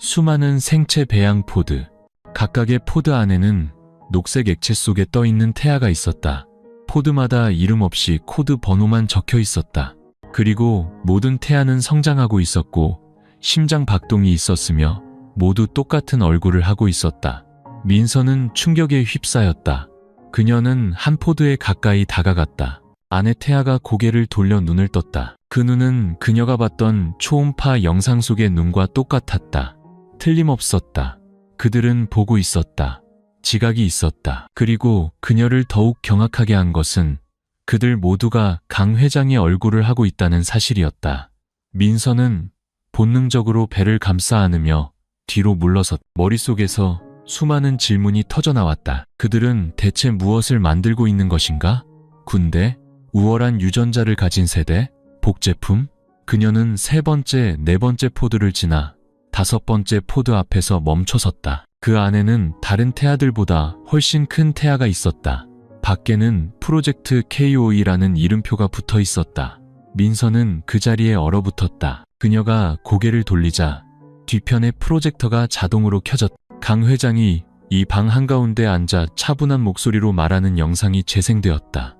수많은 생체 배양 포드. 각각의 포드 안에는 녹색 액체 속에 떠있는 태아가 있었다. 포드마다 이름 없이 코드 번호만 적혀 있었다. 그리고 모든 태아는 성장하고 있었고 심장 박동이 있었으며 모두 똑같은 얼굴을 하고 있었다. 민서는 충격에 휩싸였다. 그녀는 한 포드에 가까이 다가갔다. 안의 태아가 고개를 돌려 눈을 떴다. 그 눈은 그녀가 봤던 초음파 영상 속의 눈과 똑같았다. 틀림없었다. 그들은 보고 있었다. 지각이 있었다. 그리고 그녀를 더욱 경악하게 한 것은 그들 모두가 강 회장의 얼굴을 하고 있다는 사실이었다. 민서는 본능적으로 배를 감싸 안으며 뒤로 물러섰다. 머릿속에서 수많은 질문이 터져나왔다. 그들은 대체 무엇을 만들고 있는 것인가? 군대? 우월한 유전자를 가진 세대? 복제품? 그녀는 세 번째, 네 번째 포드를 지나 다섯 번째 포드 앞에서 멈춰섰다. 그 안에는 다른 태아들보다 훨씬 큰 태아가 있었다. 밖에는 프로젝트 KOE라는 이름표가 붙어 있었다. 민서는 그 자리에 얼어붙었다. 그녀가 고개를 돌리자 뒤편의 프로젝터가 자동으로 켜졌다. 강 회장이 이 방 한가운데 앉아 차분한 목소리로 말하는 영상이 재생되었다.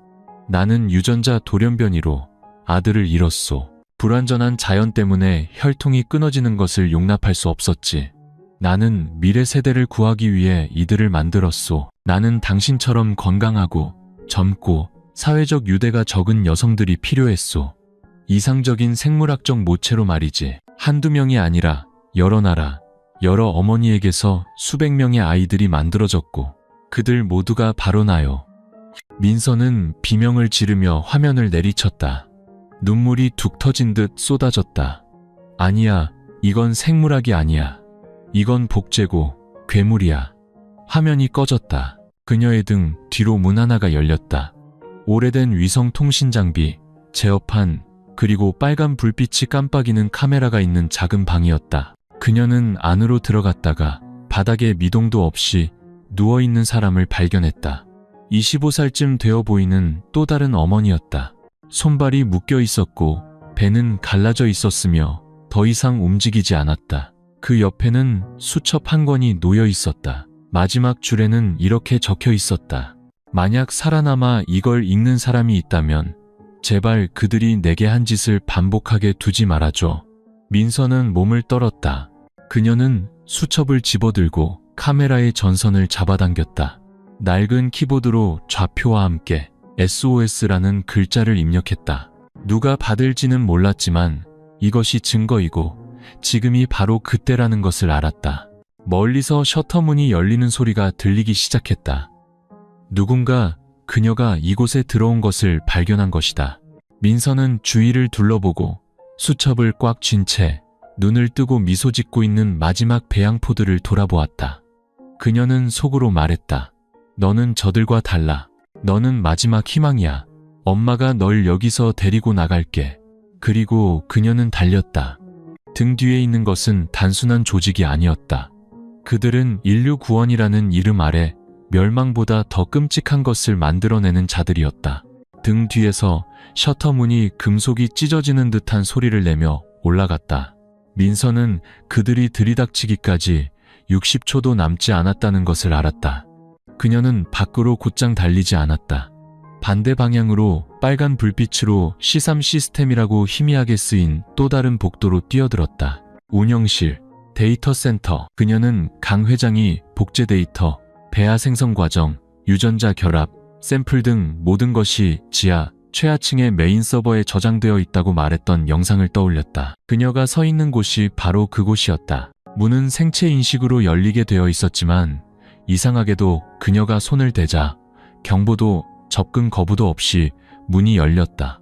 나는 유전자 돌연변이로 아들을 잃었소. 불완전한 자연 때문에 혈통이 끊어지는 것을 용납할 수 없었지. 나는 미래 세대를 구하기 위해 이들을 만들었소. 나는 당신처럼 건강하고 젊고 사회적 유대가 적은 여성들이 필요했소. 이상적인 생물학적 모체로 말이지. 한두 명이 아니라 여러 나라, 여러 어머니에게서 수백 명의 아이들이 만들어졌고 그들 모두가 바로 나요. 민서는 비명을 지르며 화면을 내리쳤다. 눈물이 툭 터진 듯 쏟아졌다. 아니야, 이건 생물학이 아니야. 이건 복제고 괴물이야. 화면이 꺼졌다. 그녀의 등 뒤로 문 하나가 열렸다. 오래된 위성 통신 장비, 제어판, 그리고 빨간 불빛이 깜빡이는 카메라가 있는 작은 방이었다. 그녀는 안으로 들어갔다가 바닥에 미동도 없이 누워있는 사람을 발견했다. 25살쯤 되어 보이는 또 다른 어머니였다. 손발이 묶여 있었고 배는 갈라져 있었으며 더 이상 움직이지 않았다. 그 옆에는 수첩 한 권이 놓여 있었다. 마지막 줄에는 이렇게 적혀 있었다. 만약 살아남아 이걸 읽는 사람이 있다면 제발 그들이 내게 한 짓을 반복하게 두지 말아줘. 민서는 몸을 떨었다. 그녀는 수첩을 집어들고 카메라의 전선을 잡아당겼다. 낡은 키보드로 좌표와 함께 SOS라는 글자를 입력했다. 누가 받을지는 몰랐지만 이것이 증거이고 지금이 바로 그때라는 것을 알았다. 멀리서 셔터문이 열리는 소리가 들리기 시작했다. 누군가 그녀가 이곳에 들어온 것을 발견한 것이다. 민서는 주위를 둘러보고 수첩을 꽉 쥔 채 눈을 뜨고 미소 짓고 있는 마지막 배양포드를 돌아보았다. 그녀는 속으로 말했다. 너는 저들과 달라. 너는 마지막 희망이야. 엄마가 널 여기서 데리고 나갈게. 그리고 그녀는 달렸다. 등 뒤에 있는 것은 단순한 조직이 아니었다. 그들은 인류 구원이라는 이름 아래 멸망보다 더 끔찍한 것을 만들어내는 자들이었다. 등 뒤에서 셔터문이 금속이 찢어지는 듯한 소리를 내며 올라갔다. 민서는 그들이 들이닥치기까지 60초도 남지 않았다는 것을 알았다. 그녀는 밖으로 곧장 달리지 않았다. 반대 방향으로 빨간 불빛으로 C3 시스템이라고 희미하게 쓰인 또 다른 복도로 뛰어들었다. 운영실, 데이터 센터. 그녀는 강 회장이 복제 데이터, 배아 생성 과정, 유전자 결합, 샘플 등 모든 것이 지하, 최하층의 메인 서버에 저장되어 있다고 말했던 영상을 떠올렸다. 그녀가 서 있는 곳이 바로 그곳이었다. 문은 생체 인식으로 열리게 되어 있었지만 이상하게도 그녀가 손을 대자 경보도 접근 거부도 없이 문이 열렸다.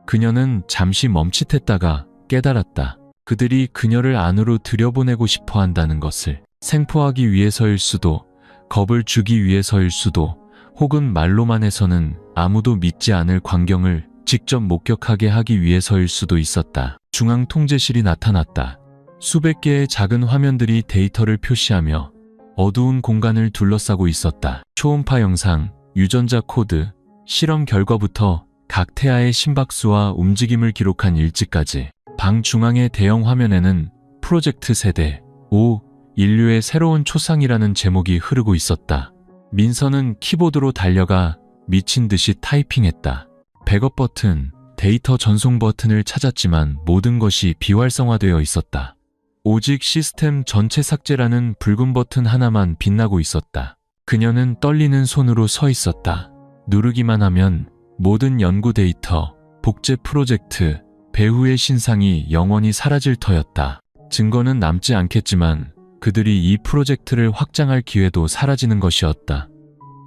그녀는 잠시 멈칫했다가 깨달았다. 그들이 그녀를 안으로 들여보내고 싶어 한다는 것을. 생포하기 위해서일 수도, 겁을 주기 위해서일 수도, 혹은 말로만 해서는 아무도 믿지 않을 광경을 직접 목격하게 하기 위해서일 수도 있었다. 중앙통제실이 나타났다. 수백 개의 작은 화면들이 데이터를 표시하며 어두운 공간을 둘러싸고 있었다. 초음파 영상, 유전자 코드, 실험 결과부터 각 태아의 심박수와 움직임을 기록한 일지까지. 방 중앙의 대형 화면에는 프로젝트 세대 5, 인류의 새로운 초상이라는 제목이 흐르고 있었다. 민서는 키보드로 달려가 미친 듯이 타이핑했다. 백업 버튼, 데이터 전송 버튼을 찾았지만 모든 것이 비활성화되어 있었다. 오직 시스템 전체 삭제라는 붉은 버튼 하나만 빛나고 있었다. 그녀는 떨리는 손으로 서 있었다. 누르기만 하면 모든 연구 데이터, 복제 프로젝트, 배후의 신상이 영원히 사라질 터였다. 증거는 남지 않겠지만 그들이 이 프로젝트를 확장할 기회도 사라지는 것이었다.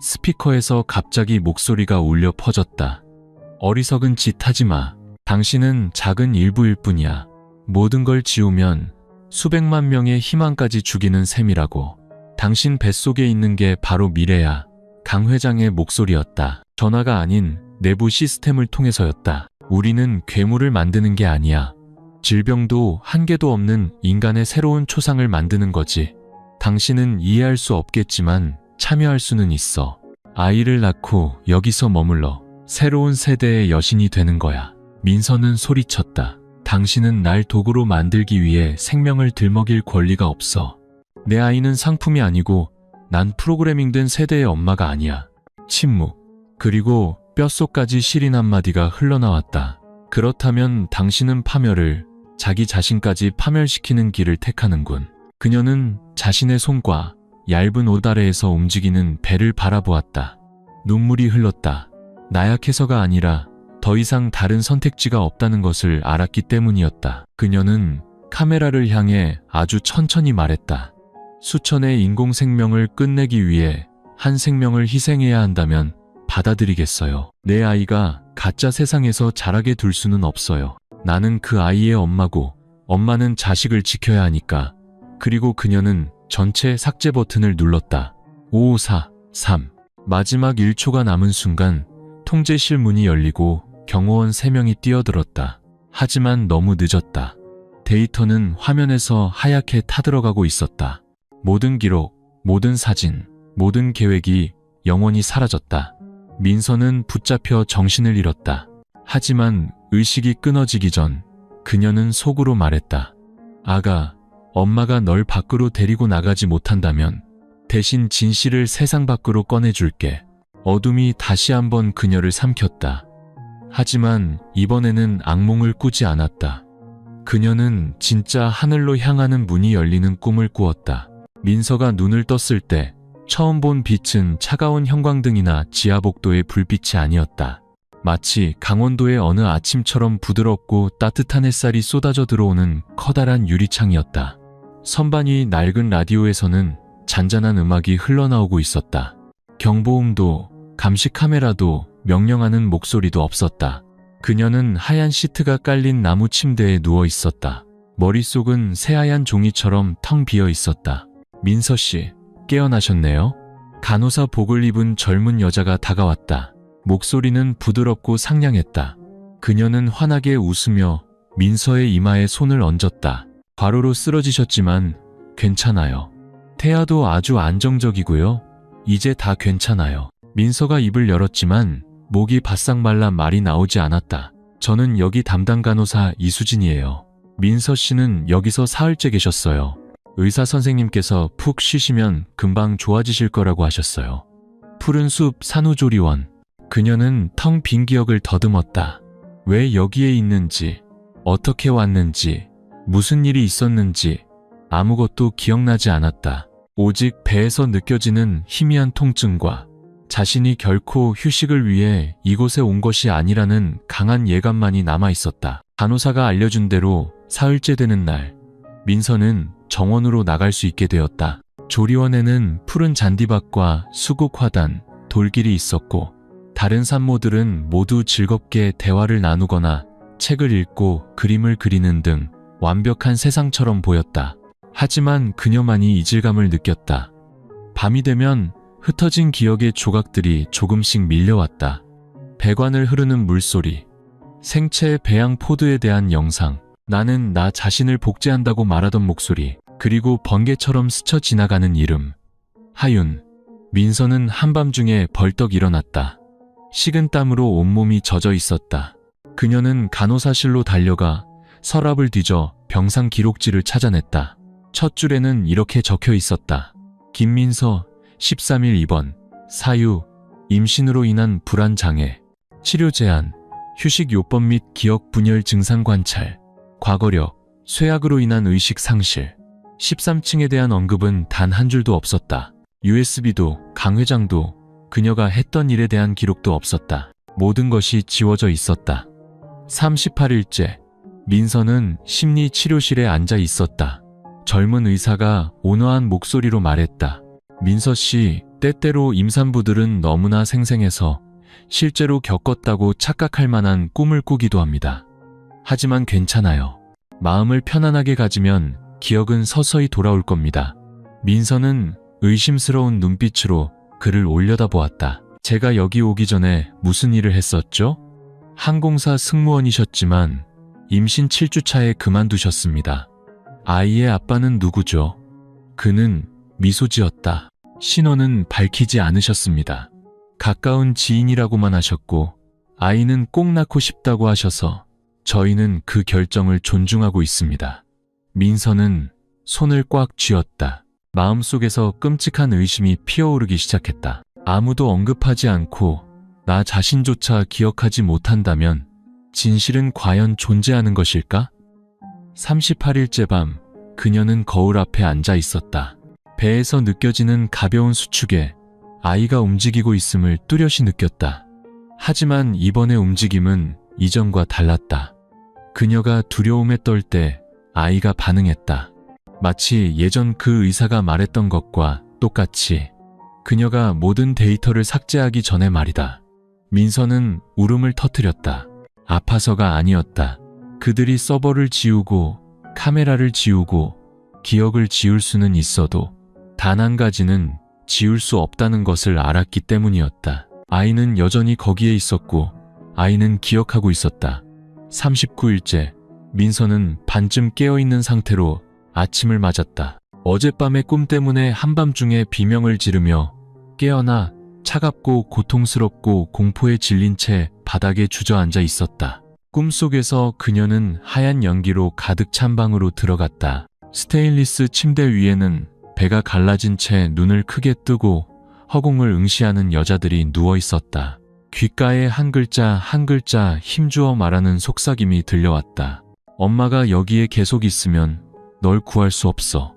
스피커에서 갑자기 목소리가 울려 퍼졌다. 어리석은 짓 하지 마. 당신은 작은 일부일 뿐이야. 모든 걸 지우면 수백만 명의 희망까지 죽이는 셈이라고. 당신 뱃속에 있는 게 바로 미래야. 강 회장의 목소리였다. 전화가 아닌 내부 시스템을 통해서였다. 우리는 괴물을 만드는 게 아니야. 질병도 한계도 없는 인간의 새로운 초상을 만드는 거지. 당신은 이해할 수 없겠지만 참여할 수는 있어. 아이를 낳고 여기서 머물러 새로운 세대의 여신이 되는 거야. 민서는 소리쳤다. 당신은 날 도구로 만들기 위해 생명을 들먹일 권리가 없어. 내 아이는 상품이 아니고 난 프로그래밍된 세대의 엄마가 아니야. 침묵. 그리고 뼛속까지 시린 한마디가 흘러나왔다. 그렇다면 당신은 파멸을, 자기 자신까지 파멸시키는 길을 택하는군. 그녀는 자신의 손과 얇은 옷 아래에서 움직이는 배를 바라보았다. 눈물이 흘렀다. 나약해서가 아니라 더 이상 다른 선택지가 없다는 것을 알았기 때문이었다. 그녀는 카메라를 향해 아주 천천히 말했다. 수천의 인공 생명을 끝내기 위해 한 생명을 희생해야 한다면 받아들이겠어요. 내 아이가 가짜 세상에서 자라게 둘 수는 없어요. 나는 그 아이의 엄마고 엄마는 자식을 지켜야 하니까. 그리고 그녀는 전체 삭제 버튼을 눌렀다. 5, 4, 3. 마지막 1초가 남은 순간 통제실 문이 열리고 경호원 3명이 뛰어들었다. 하지만 너무 늦었다. 데이터는 화면에서 하얗게 타들어가고 있었다. 모든 기록, 모든 사진, 모든 계획이 영원히 사라졌다. 민서는 붙잡혀 정신을 잃었다. 하지만 의식이 끊어지기 전 그녀는 속으로 말했다. 아가, 엄마가 널 밖으로 데리고 나가지 못한다면 대신 진실을 세상 밖으로 꺼내줄게. 어둠이 다시 한번 그녀를 삼켰다. 하지만 이번에는 악몽을 꾸지 않았다. 그녀는 진짜 하늘로 향하는 문이 열리는 꿈을 꾸었다. 민서가 눈을 떴을 때 처음 본 빛은 차가운 형광등이나 지하복도의 불빛이 아니었다. 마치 강원도의 어느 아침처럼 부드럽고 따뜻한 햇살이 쏟아져 들어오는 커다란 유리창이었다. 선반 위 낡은 라디오에서는 잔잔한 음악이 흘러나오고 있었다. 경보음도, 감시 카메라도, 명령하는 목소리도 없었다. 그녀는 하얀 시트가 깔린 나무 침대에 누워 있었다. 머릿속은 새하얀 종이처럼 텅 비어 있었다. 민서 씨, 깨어나셨네요? 간호사 복을 입은 젊은 여자가 다가왔다. 목소리는 부드럽고 상냥했다. 그녀는 환하게 웃으며 민서의 이마에 손을 얹었다. 과로로 쓰러지셨지만 괜찮아요. 태아도 아주 안정적이고요. 이제 다 괜찮아요. 민서가 입을 열었지만 목이 바싹 말라 말이 나오지 않았다. 저는 여기 담당 간호사 이수진이에요. 민서 씨는 여기서 사흘째 계셨어요. 의사 선생님께서 푹 쉬시면 금방 좋아지실 거라고 하셨어요. 푸른 숲 산후조리원. 그녀는 텅 빈 기억을 더듬었다. 왜 여기에 있는지, 어떻게 왔는지, 무슨 일이 있었는지 아무것도 기억나지 않았다. 오직 배에서 느껴지는 희미한 통증과 자신이 결코 휴식을 위해 이곳에 온 것이 아니라는 강한 예감만이 남아있었다. 간호사가 알려준 대로 사흘째 되는 날, 민서는 정원으로 나갈 수 있게 되었다. 조리원에는 푸른 잔디밭과 수국 화단, 돌길이 있었고 다른 산모들은 모두 즐겁게 대화를 나누거나 책을 읽고 그림을 그리는 등 완벽한 세상처럼 보였다. 하지만 그녀만이 이질감을 느꼈다. 밤이 되면 흩어진 기억의 조각들이 조금씩 밀려왔다. 배관을 흐르는 물소리, 생체의 배양 포드에 대한 영상, 나는 나 자신을 복제한다고 말하던 목소리, 그리고 번개처럼 스쳐 지나가는 이름. 하윤. 민서는 한밤중에 벌떡 일어났다. 식은 땀으로 온몸이 젖어 있었다. 그녀는 간호사실로 달려가 서랍을 뒤져 병상 기록지를 찾아냈다. 첫 줄에는 이렇게 적혀 있었다. 김민서, 13일 입원, 사유, 임신으로 인한 불안 장애, 치료 제한, 휴식 요법 및 기억 분열 증상 관찰, 과거력, 쇠약으로 인한 의식 상실. 13층에 대한 언급은 단 한 줄도 없었다. USB도 강 회장도 그녀가 했던 일에 대한 기록도 없었다. 모든 것이 지워져 있었다. 38일째, 민서는 심리치료실에 앉아 있었다. 젊은 의사가 온화한 목소리로 말했다. 민서 씨, 때때로 임산부들은 너무나 생생해서 실제로 겪었다고 착각할 만한 꿈을 꾸기도 합니다. 하지만 괜찮아요. 마음을 편안하게 가지면 기억은 서서히 돌아올 겁니다. 민서는 의심스러운 눈빛으로 그를 올려다보았다. 제가 여기 오기 전에 무슨 일을 했었죠? 항공사 승무원이셨지만 임신 7주차에 그만두셨습니다. 아이의 아빠는 누구죠? 그는 미소 지었다. 신원은 밝히지 않으셨습니다. 가까운 지인이라고만 하셨고 아이는 꼭 낳고 싶다고 하셔서 저희는 그 결정을 존중하고 있습니다. 민서는 손을 꽉 쥐었다. 마음속에서 끔찍한 의심이 피어오르기 시작했다. 아무도 언급하지 않고 나 자신조차 기억하지 못한다면 진실은 과연 존재하는 것일까? 38일째 밤, 그녀는 거울 앞에 앉아 있었다. 배에서 느껴지는 가벼운 수축에 아이가 움직이고 있음을 뚜렷이 느꼈다. 하지만 이번의 움직임은 이전과 달랐다. 그녀가 두려움에 떨 때 아이가 반응했다. 마치 예전 그 의사가 말했던 것과 똑같이. 그녀가 모든 데이터를 삭제하기 전에 말이다. 민서는 울음을 터뜨렸다. 아파서가 아니었다. 그들이 서버를 지우고 카메라를 지우고 기억을 지울 수는 있어도 단 한 가지는 지울 수 없다는 것을 알았기 때문이었다. 아이는 여전히 거기에 있었고 아이는 기억하고 있었다. 39일째, 민서는 반쯤 깨어있는 상태로 아침을 맞았다. 어젯밤의 꿈 때문에 한밤중에 비명을 지르며 깨어나 차갑고 고통스럽고 공포에 질린 채 바닥에 주저앉아 있었다. 꿈속에서 그녀는 하얀 연기로 가득 찬 방으로 들어갔다. 스테인리스 침대 위에는 배가 갈라진 채 눈을 크게 뜨고 허공을 응시하는 여자들이 누워 있었다. 귓가에 한 글자 한 글자 힘주어 말하는 속삭임이 들려왔다. 엄마가 여기에 계속 있으면 널 구할 수 없어.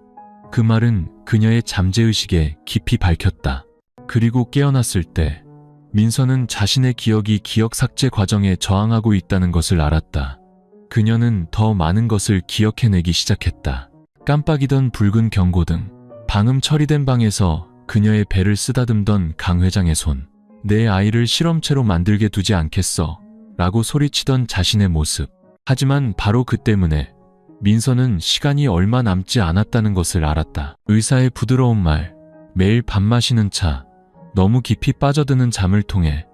그 말은 그녀의 잠재의식에 깊이 밝혔다. 그리고 깨어났을 때 민서는 자신의 기억이 기억 삭제 과정에 저항하고 있다는 것을 알았다. 그녀는 더 많은 것을 기억해내기 시작했다. 깜빡이던 붉은 경고등, 방음 처리된 방에서 그녀의 배를 쓰다듬던 강 회장의 손, 내 아이를 실험체로 만들게 두지 않겠어 라고 소리치던 자신의 모습. 하지만 바로 그 때문에 민서는 시간이 얼마 남지 않았다는 것을 알았다. 의사의 부드러운 말, 매일 밥 마시는 차, 너무 깊이 빠져드는 잠을 통해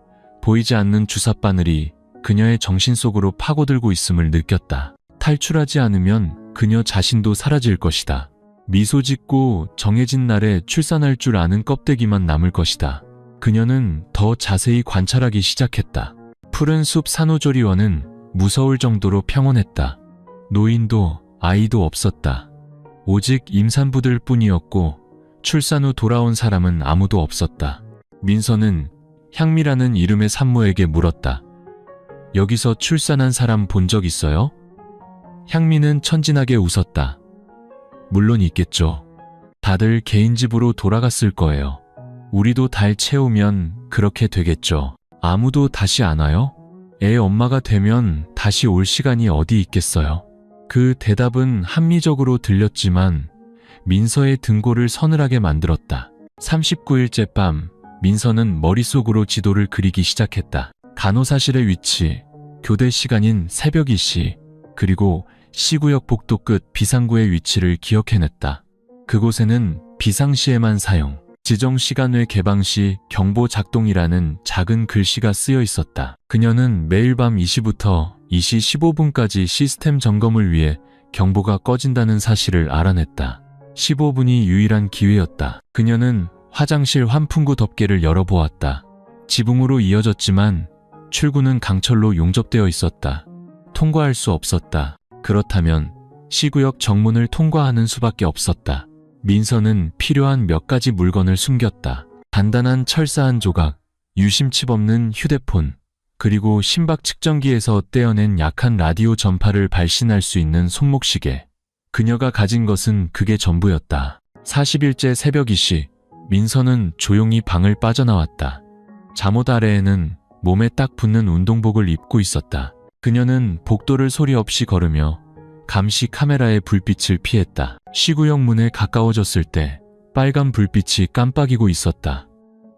보이지 않는 주삿바늘이 그녀의 정신 속으로 파고들고 있음을 느꼈다. 탈출하지 않으면 그녀 자신도 사라질 것이다. 미소 짓고 정해진 날에 출산할 줄 아는 껍데기만 남을 것이다. 그녀는 더 자세히 관찰하기 시작했다. 푸른 숲 산후조리원은 무서울 정도로 평온했다. 노인도 아이도 없었다. 오직 임산부들 뿐이었고 출산 후 돌아온 사람은 아무도 없었다. 민서는 향미라는 이름의 산모에게 물었다. 여기서 출산한 사람 본 적 있어요? 향미는 천진하게 웃었다. 물론 있겠죠. 다들 개인 집으로 돌아갔을 거예요. 우리도 달 채우면 그렇게 되겠죠. 아무도 다시 안 와요? 애 엄마가 되면 다시 올 시간이 어디 있겠어요? 그 대답은 합리적으로 들렸지만 민서의 등골을 서늘하게 만들었다. 39일째 밤, 민서는 머릿속으로 지도를 그리기 시작했다. 간호사실의 위치, 교대 시간인 새벽 2시, 그리고 C구역 복도 끝 비상구의 위치를 기억해냈다. 그곳에는 비상시에만 사용, 지정시간 외 개방 시 경보 작동이라는 작은 글씨가 쓰여 있었다. 그녀는 매일 밤 2시부터 2시 15분까지 시스템 점검을 위해 경보가 꺼진다는 사실을 알아냈다. 15분이 유일한 기회였다. 그녀는 화장실 환풍구 덮개를 열어보았다. 지붕으로 이어졌지만 출구는 강철로 용접되어 있었다. 통과할 수 없었다. 그렇다면 C구역 정문을 통과하는 수밖에 없었다. 민서는 필요한 몇 가지 물건을 숨겼다. 단단한 철사 한 조각, 유심칩 없는 휴대폰, 그리고 심박 측정기에서 떼어낸 약한 라디오 전파를 발신할 수 있는 손목시계. 그녀가 가진 것은 그게 전부였다. 40일째 새벽 2시, 민서는 조용히 방을 빠져나왔다. 잠옷 아래에는 몸에 딱 붙는 운동복을 입고 있었다. 그녀는 복도를 소리 없이 걸으며 감시 카메라의 불빛을 피했다. C구역 문에 가까워졌을 때 빨간 불빛이 깜빡이고 있었다.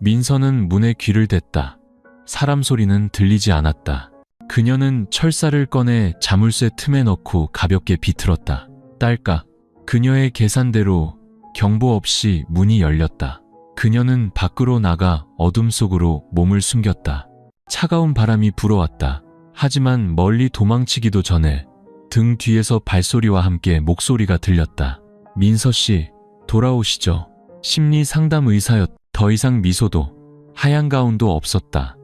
민서는 문에 귀를 댔다. 사람 소리는 들리지 않았다. 그녀는 철사를 꺼내 자물쇠 틈에 넣고 가볍게 비틀었다. 딸깍. 그녀의 계산대로 경보 없이 문이 열렸다. 그녀는 밖으로 나가 어둠 속으로 몸을 숨겼다. 차가운 바람이 불어왔다. 하지만 멀리 도망치기도 전에 등 뒤에서 발소리와 함께 목소리가 들렸다. 민서 씨, 돌아오시죠. 심리 상담 의사였. 더 이상 미소도 하얀 가운도 없었다.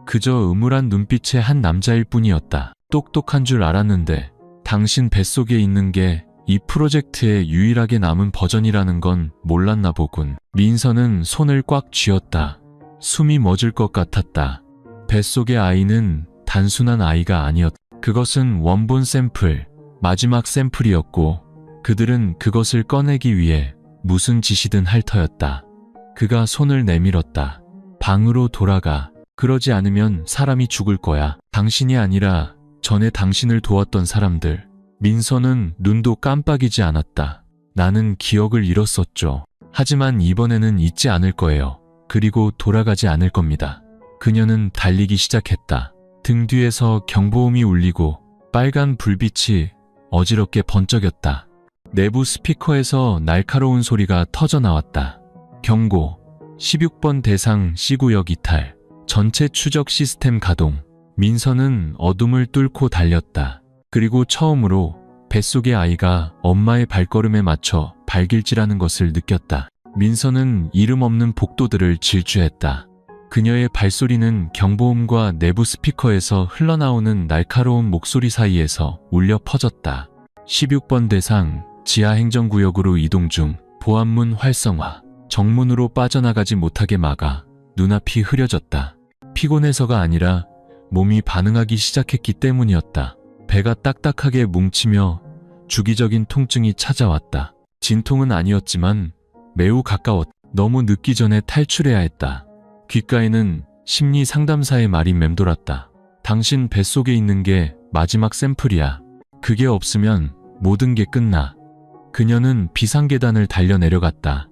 그저 음울한 눈빛의 한 남자일 뿐이었다. 똑똑한 줄 알았는데 당신 뱃속에 있는 게 이 프로젝트의 유일하게 남은 버전이라는 건 몰랐나 보군. 민서는 손을 꽉 쥐었다. 숨이 멎을 것 같았다. 뱃속의 아이는 단순한 아이가 아니었다. 그것은 원본 샘플, 마지막 샘플이었고 그들은 그것을 꺼내기 위해 무슨 짓이든 할 터였다. 그가 손을 내밀었다. 방으로 돌아가. 그러지 않으면 사람이 죽을 거야. 당신이 아니라 전에 당신을 도왔던 사람들. 민서는 눈도 깜빡이지 않았다. 나는 기억을 잃었었죠. 하지만 이번에는 잊지 않을 거예요. 그리고 돌아가지 않을 겁니다. 그녀는 달리기 시작했다. 등 뒤에서 경보음이 울리고 빨간 불빛이 어지럽게 번쩍였다. 내부 스피커에서 날카로운 소리가 터져 나왔다. 경고, 16번 대상 C구역 이탈, 전체 추적 시스템 가동. 민서는 어둠을 뚫고 달렸다. 그리고 처음으로 뱃속의 아이가 엄마의 발걸음에 맞춰 발길질하는 것을 느꼈다. 민서는 이름 없는 복도들을 질주했다. 그녀의 발소리는 경보음과 내부 스피커에서 흘러나오는 날카로운 목소리 사이에서 울려 퍼졌다. 16번 대상, 지하행정구역으로 이동 중, 보안문 활성화, 정문으로 빠져나가지 못하게 막아 눈앞이 흐려졌다. 피곤해서가 아니라 몸이 반응하기 시작했기 때문이었다. 배가 딱딱하게 뭉치며 주기적인 통증이 찾아왔다. 진통은 아니었지만 매우 가까웠다. 너무 늦기 전에 탈출해야 했다. 귓가에는 심리 상담사의 말이 맴돌았다. 당신 뱃속에 있는 게 마지막 샘플이야. 그게 없으면 모든 게 끝나. 그녀는 비상계단을 달려 내려갔다.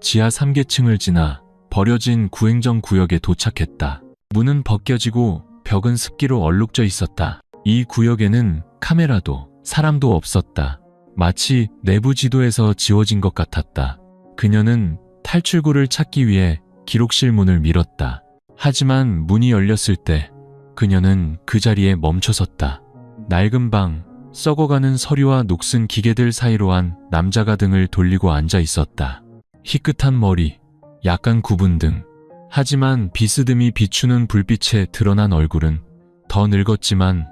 지하 3계층을 지나 버려진 구행정 구역에 도착했다. 문은 벗겨지고 벽은 습기로 얼룩져 있었다. 이 구역에는 카메라도 사람도 없었다. 마치 내부 지도에서 지워진 것 같았다. 그녀는 탈출구를 찾기 위해 기록실 문을 밀었다. 하지만 문이 열렸을 때 그녀는 그 자리에 멈춰섰다. 낡은 방, 썩어가는 서류와 녹슨 기계들 사이로 한 남자가 등을 돌리고 앉아 있었다. 희끗한 머리, 약간 굽은 등. 하지만 비스듬히 비추는 불빛에 드러난 얼굴은 더 늙었지만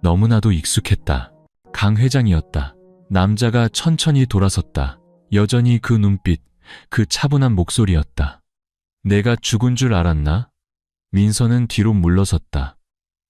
너무나도 익숙했다. 강 회장이었다. 남자가 천천히 돌아섰다. 여전히 그 눈빛, 그 차분한 목소리였다. 내가 죽은 줄 알았나? 민서는 뒤로 물러섰다.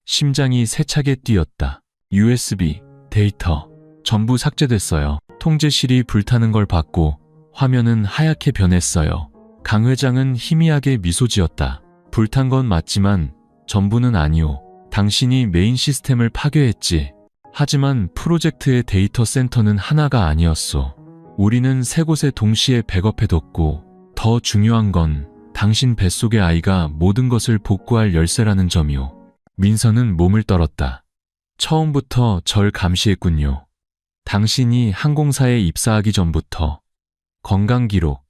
심장이 세차게 뛰었다. USB, 데이터, 전부 삭제됐어요. 통제실이 불타는 걸 봤고 화면은 하얗게 변했어요. 강 회장은 희미하게 미소 지었다. 불탄 건 맞지만 전부는 아니오. 당신이 메인 시스템을 파괴했지. 하지만 프로젝트의 데이터 센터는 하나가 아니었어. 우리는 세 곳에 동시에 백업해뒀고 더 중요한 건 당신 뱃속의 아이가 모든 것을 복구할 열쇠라는 점이오. 민서는 몸을 떨었다. 처음부터 절 감시했군요. 당신이 항공사에 입사하기 전부터 건강기록,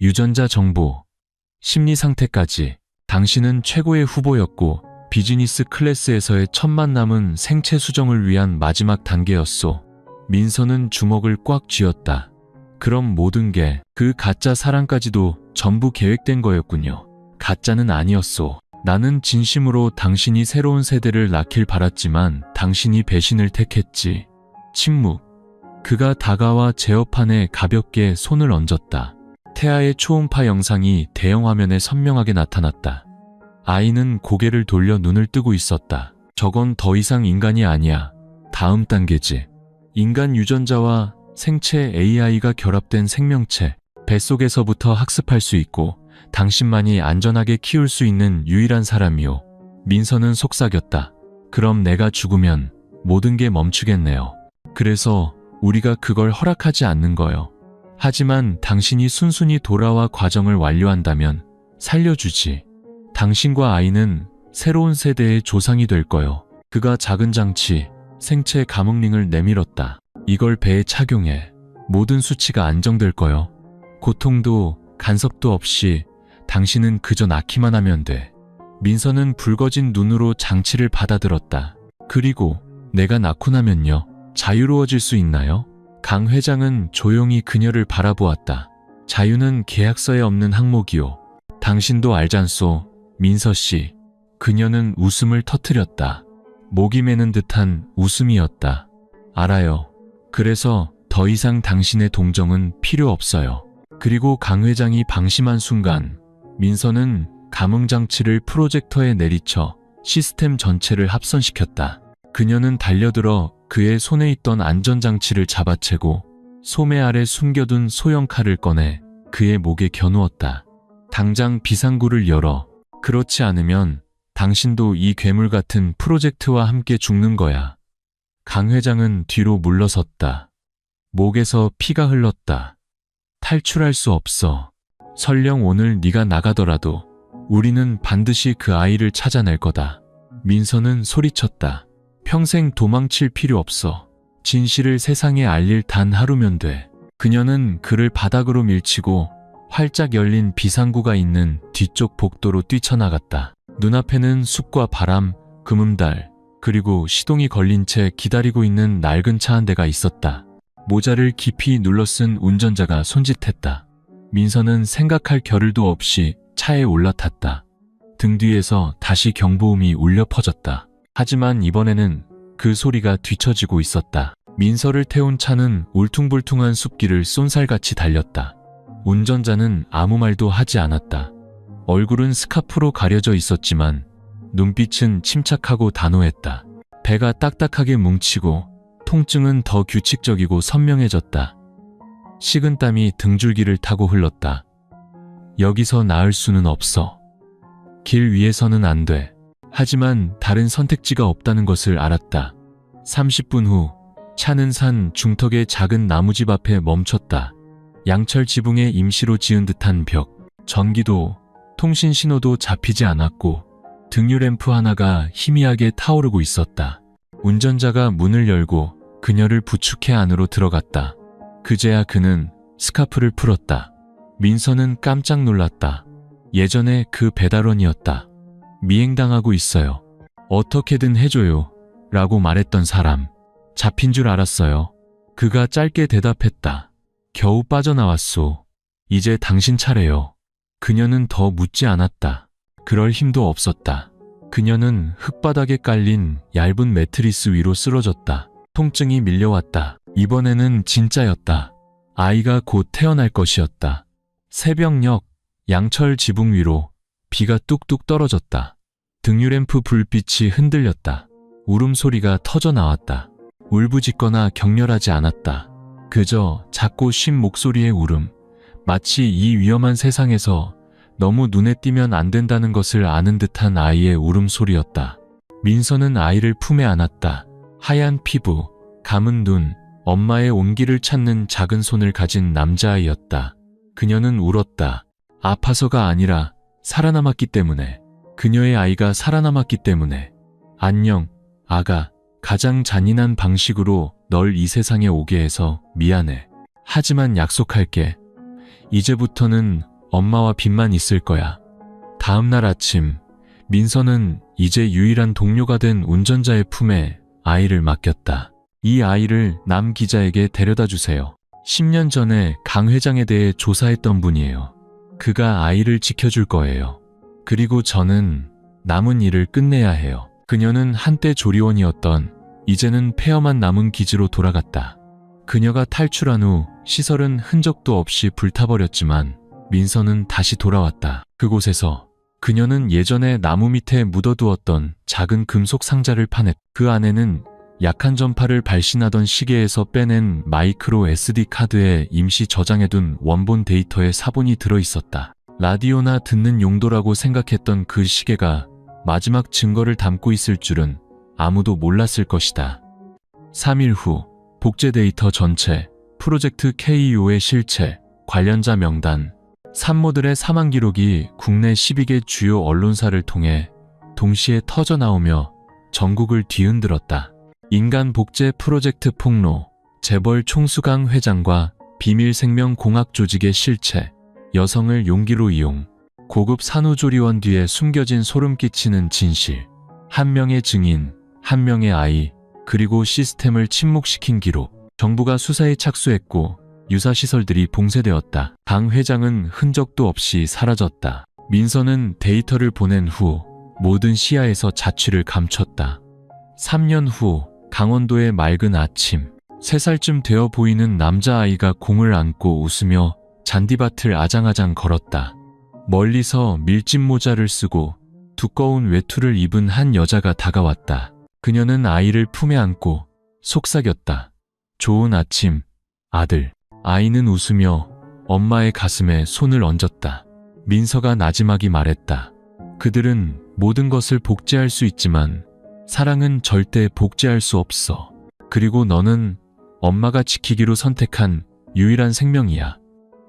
유전자 정보, 심리 상태까지 당신은 최고의 후보였고 비즈니스 클래스에서의 첫만 남은 생체 수정을 위한 마지막 단계였소. 민서는 주먹을 꽉 쥐었다. 그럼 모든 게 그 가짜 사랑까지도 전부 계획된 거였군요. 가짜는 아니었소. 나는 진심으로 당신이 새로운 세대를 낳길 바랐지만 당신이 배신을 택했지. 침묵. 그가 다가와 제어판에 가볍게 손을 얹었다. 태아의 초음파 영상이 대형 화면에 선명하게 나타났다. 아이는 고개를 돌려 눈을 뜨고 있었다. 저건 더 이상 인간이 아니야. 다음 단계지. 인간 유전자와 생체 AI가 결합된 생명체. 뱃속에서부터 학습할 수 있고 당신만이 안전하게 키울 수 있는 유일한 사람이요. 민서는 속삭였다. 그럼 내가 죽으면 모든 게 멈추겠네요. 그래서 우리가 그걸 허락하지 않는 거요. 하지만 당신이 순순히 돌아와 과정을 완료한다면 살려주지. 당신과 아이는 새로운 세대의 조상이 될 거요. 그가 작은 장치, 생체 감응링을 내밀었다. 이걸 배에 착용해. 모든 수치가 안정될 거요. 고통도 간섭도 없이 당신은 그저 낳기만 하면 돼. 민서는 붉어진 눈으로 장치를 받아들었다. 그리고 내가 낳고 나면요? 자유로워질 수 있나요? 강 회장은 조용히 그녀를 바라보았다. 자유는 계약서에 없는 항목이요. 당신도 알잖소, 민서씨. 그녀는 웃음을 터뜨렸다. 목이 메는 듯한 웃음이었다. 알아요. 그래서 더 이상 당신의 동정은 필요 없어요. 그리고 강 회장이 방심한 순간 민서는 감응장치를 프로젝터에 내리쳐 시스템 전체를 합선시켰다. 그녀는 달려들어 그의 손에 있던 안전장치를 잡아채고 소매 아래 숨겨둔 소형 칼을 꺼내 그의 목에 겨누었다. 당장 비상구를 열어. 그렇지 않으면 당신도 이 괴물 같은 프로젝트와 함께 죽는 거야. 강 회장은 뒤로 물러섰다. 목에서 피가 흘렀다. 탈출할 수 없어. 설령 오늘 네가 나가더라도 우리는 반드시 그 아이를 찾아낼 거다. 민서는 소리쳤다. 평생 도망칠 필요 없어. 진실을 세상에 알릴 단 하루면 돼. 그녀는 그를 바닥으로 밀치고 활짝 열린 비상구가 있는 뒤쪽 복도로 뛰쳐나갔다. 눈앞에는 숲과 바람, 금음달, 그리고 시동이 걸린 채 기다리고 있는 낡은 차 한 대가 있었다. 모자를 깊이 눌러쓴 운전자가 손짓했다. 민서는 생각할 겨를도 없이 차에 올라탔다. 등 뒤에서 다시 경보음이 울려 퍼졌다. 하지만 이번에는 그 소리가 뒤처지고 있었다. 민서를 태운 차는 울퉁불퉁한 숲길을 쏜살같이 달렸다. 운전자는 아무 말도 하지 않았다. 얼굴은 스카프로 가려져 있었지만 눈빛은 침착하고 단호했다. 배가 딱딱하게 뭉치고 통증은 더 규칙적이고 선명해졌다. 식은땀이 등줄기를 타고 흘렀다. 여기서 나을 수는 없어. 길 위에서는 안 돼. 하지만 다른 선택지가 없다는 것을 알았다. 30분 후 차는 산 중턱의 작은 나무집 앞에 멈췄다. 양철 지붕에 임시로 지은 듯한 벽, 전기도, 통신 신호도 잡히지 않았고 등유 램프 하나가 희미하게 타오르고 있었다. 운전자가 문을 열고 그녀를 부축해 안으로 들어갔다. 그제야 그는 스카프를 풀었다. 민서는 깜짝 놀랐다. 예전에 그 배달원이었다. 미행당하고 있어요. 어떻게든 해줘요. 라고 말했던 사람. 잡힌 줄 알았어요. 그가 짧게 대답했다. 겨우 빠져나왔소. 이제 당신 차례요. 그녀는 더 묻지 않았다. 그럴 힘도 없었다. 그녀는 흙바닥에 깔린 얇은 매트리스 위로 쓰러졌다. 통증이 밀려왔다. 이번에는 진짜였다. 아이가 곧 태어날 것이었다. 새벽녘 양철 지붕 위로 비가 뚝뚝 떨어졌다. 등유램프 불빛이 흔들렸다. 울음소리가 터져 나왔다. 울부짖거나 격렬하지 않았다. 그저 작고 쉰 목소리의 울음. 마치 이 위험한 세상에서 너무 눈에 띄면 안 된다는 것을 아는 듯한 아이의 울음소리였다. 민서는 아이를 품에 안았다. 하얀 피부, 감은 눈, 엄마의 온기를 찾는 작은 손을 가진 남자아이였다. 그녀는 울었다. 아파서가 아니라 살아남았기 때문에. 그녀의 아이가 살아남았기 때문에. 안녕, 아가. 가장 잔인한 방식으로 널 이 세상에 오게 해서 미안해. 하지만 약속할게. 이제부터는 엄마와 빈만 있을 거야. 다음 날 아침, 민서는 이제 유일한 동료가 된 운전자의 품에 아이를 맡겼다. 이 아이를 남 기자에게 데려다 주세요. 10년 전에 강 회장에 대해 조사했던 분이에요. 그가 아이를 지켜줄 거예요. 그리고 저는 남은 일을 끝내야 해요. 그녀는 한때 조리원이었던 이제는 폐허만 남은 기지로 돌아갔다. 그녀가 탈출한 후 시설은 흔적도 없이 불타버렸지만 민서는 다시 돌아왔다. 그곳에서 그녀는 예전에 나무 밑에 묻어두었던 작은 금속 상자를 파냈다. 그 안에는 약한 전파를 발신하던 시계에서 빼낸 마이크로 SD 카드에 임시 저장해둔 원본 데이터의 사본이 들어있었다. 라디오나 듣는 용도라고 생각했던 그 시계가 마지막 증거를 담고 있을 줄은 아무도 몰랐을 것이다. 3일 후 복제 데이터 전체, 프로젝트 KEO의 실체, 관련자 명단, 산모들의 사망 기록이 국내 12개 주요 언론사를 통해 동시에 터져나오며 전국을 뒤흔들었다. 인간 복제 프로젝트 폭로, 재벌 총수강 회장과 비밀 생명 공학 조직의 실체, 여성을 용기로 이용, 고급 산후조리원 뒤에 숨겨진 소름 끼치는 진실, 한 명의 증인, 한 명의 아이, 그리고 시스템을 침묵시킨 기록. 정부가 수사에 착수했고 유사시설들이 봉쇄되었다. 강 회장은 흔적도 없이 사라졌다. 민서는 데이터를 보낸 후 모든 시야에서 자취를 감췄다. 3년 후 강원도의 맑은 아침, 3살쯤 되어 보이는 남자아이가 공을 안고 웃으며 잔디밭을 아장아장 걸었다. 멀리서 밀짚 모자를 쓰고 두꺼운 외투를 입은 한 여자가 다가왔다. 그녀는 아이를 품에 안고 속삭였다. 좋은 아침, 아들. 아이는 웃으며 엄마의 가슴에 손을 얹었다. 민서가 나지막이 말했다. 그들은 모든 것을 복제할 수 있지만 사랑은 절대 복제할 수 없어. 그리고 너는 엄마가 지키기로 선택한 유일한 생명이야.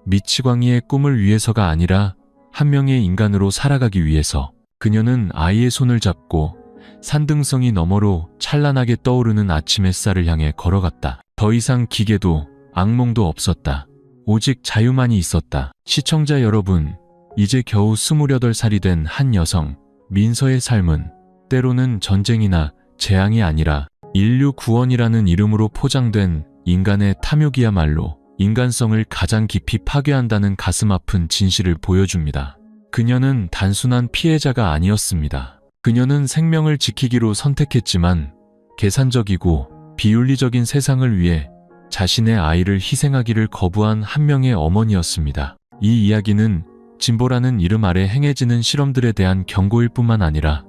미치광이의 꿈을 위해서가 아니라 한 명의 인간으로 살아가기 위해서. 그녀는 아이의 손을 잡고 산등성이 너머로 찬란하게 떠오르는 아침 햇살을 향해 걸어갔다. 더 이상 기계도 악몽도 없었다. 오직 자유만이 있었다. 시청자 여러분, 이제 겨우 28살이 된 한 여성, 민서의 삶은 때로는 전쟁이나 재앙이 아니라 인류 구원이라는 이름으로 포장된 인간의 탐욕이야말로 인간성을 가장 깊이 파괴한다는 가슴 아픈 진실을 보여줍니다. 그녀는 단순한 피해자가 아니었습니다. 그녀는 생명을 지키기로 선택했지만 계산적이고 비윤리적인 세상을 위해 자신의 아이를 희생하기를 거부한 한 명의 어머니였습니다. 이 이야기는 진보라는 이름 아래 행해지는 실험들에 대한 경고일 뿐만 아니라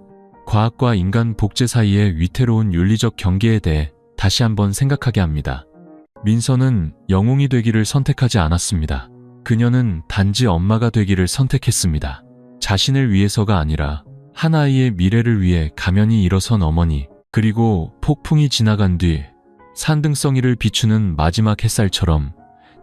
과학과 인간 복제 사이의 위태로운 윤리적 경계에 대해 다시 한번 생각하게 합니다. 민서는 영웅이 되기를 선택하지 않았습니다. 그녀는 단지 엄마가 되기를 선택했습니다. 자신을 위해서가 아니라 한 아이의 미래를 위해 가면이 일어선 어머니, 그리고 폭풍이 지나간 뒤 산등성이를 비추는 마지막 햇살처럼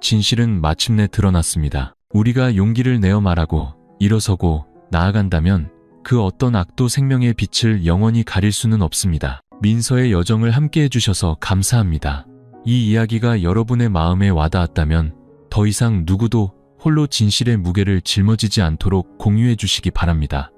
진실은 마침내 드러났습니다. 우리가 용기를 내어 말하고 일어서고 나아간다면 그 어떤 악도 생명의 빛을 영원히 가릴 수는 없습니다. 민서의 여정을 함께 해주셔서 감사합니다. 이 이야기가 여러분의 마음에 와닿았다면 더 이상 누구도 홀로 진실의 무게를 짊어지지 않도록 공유해 주시기 바랍니다.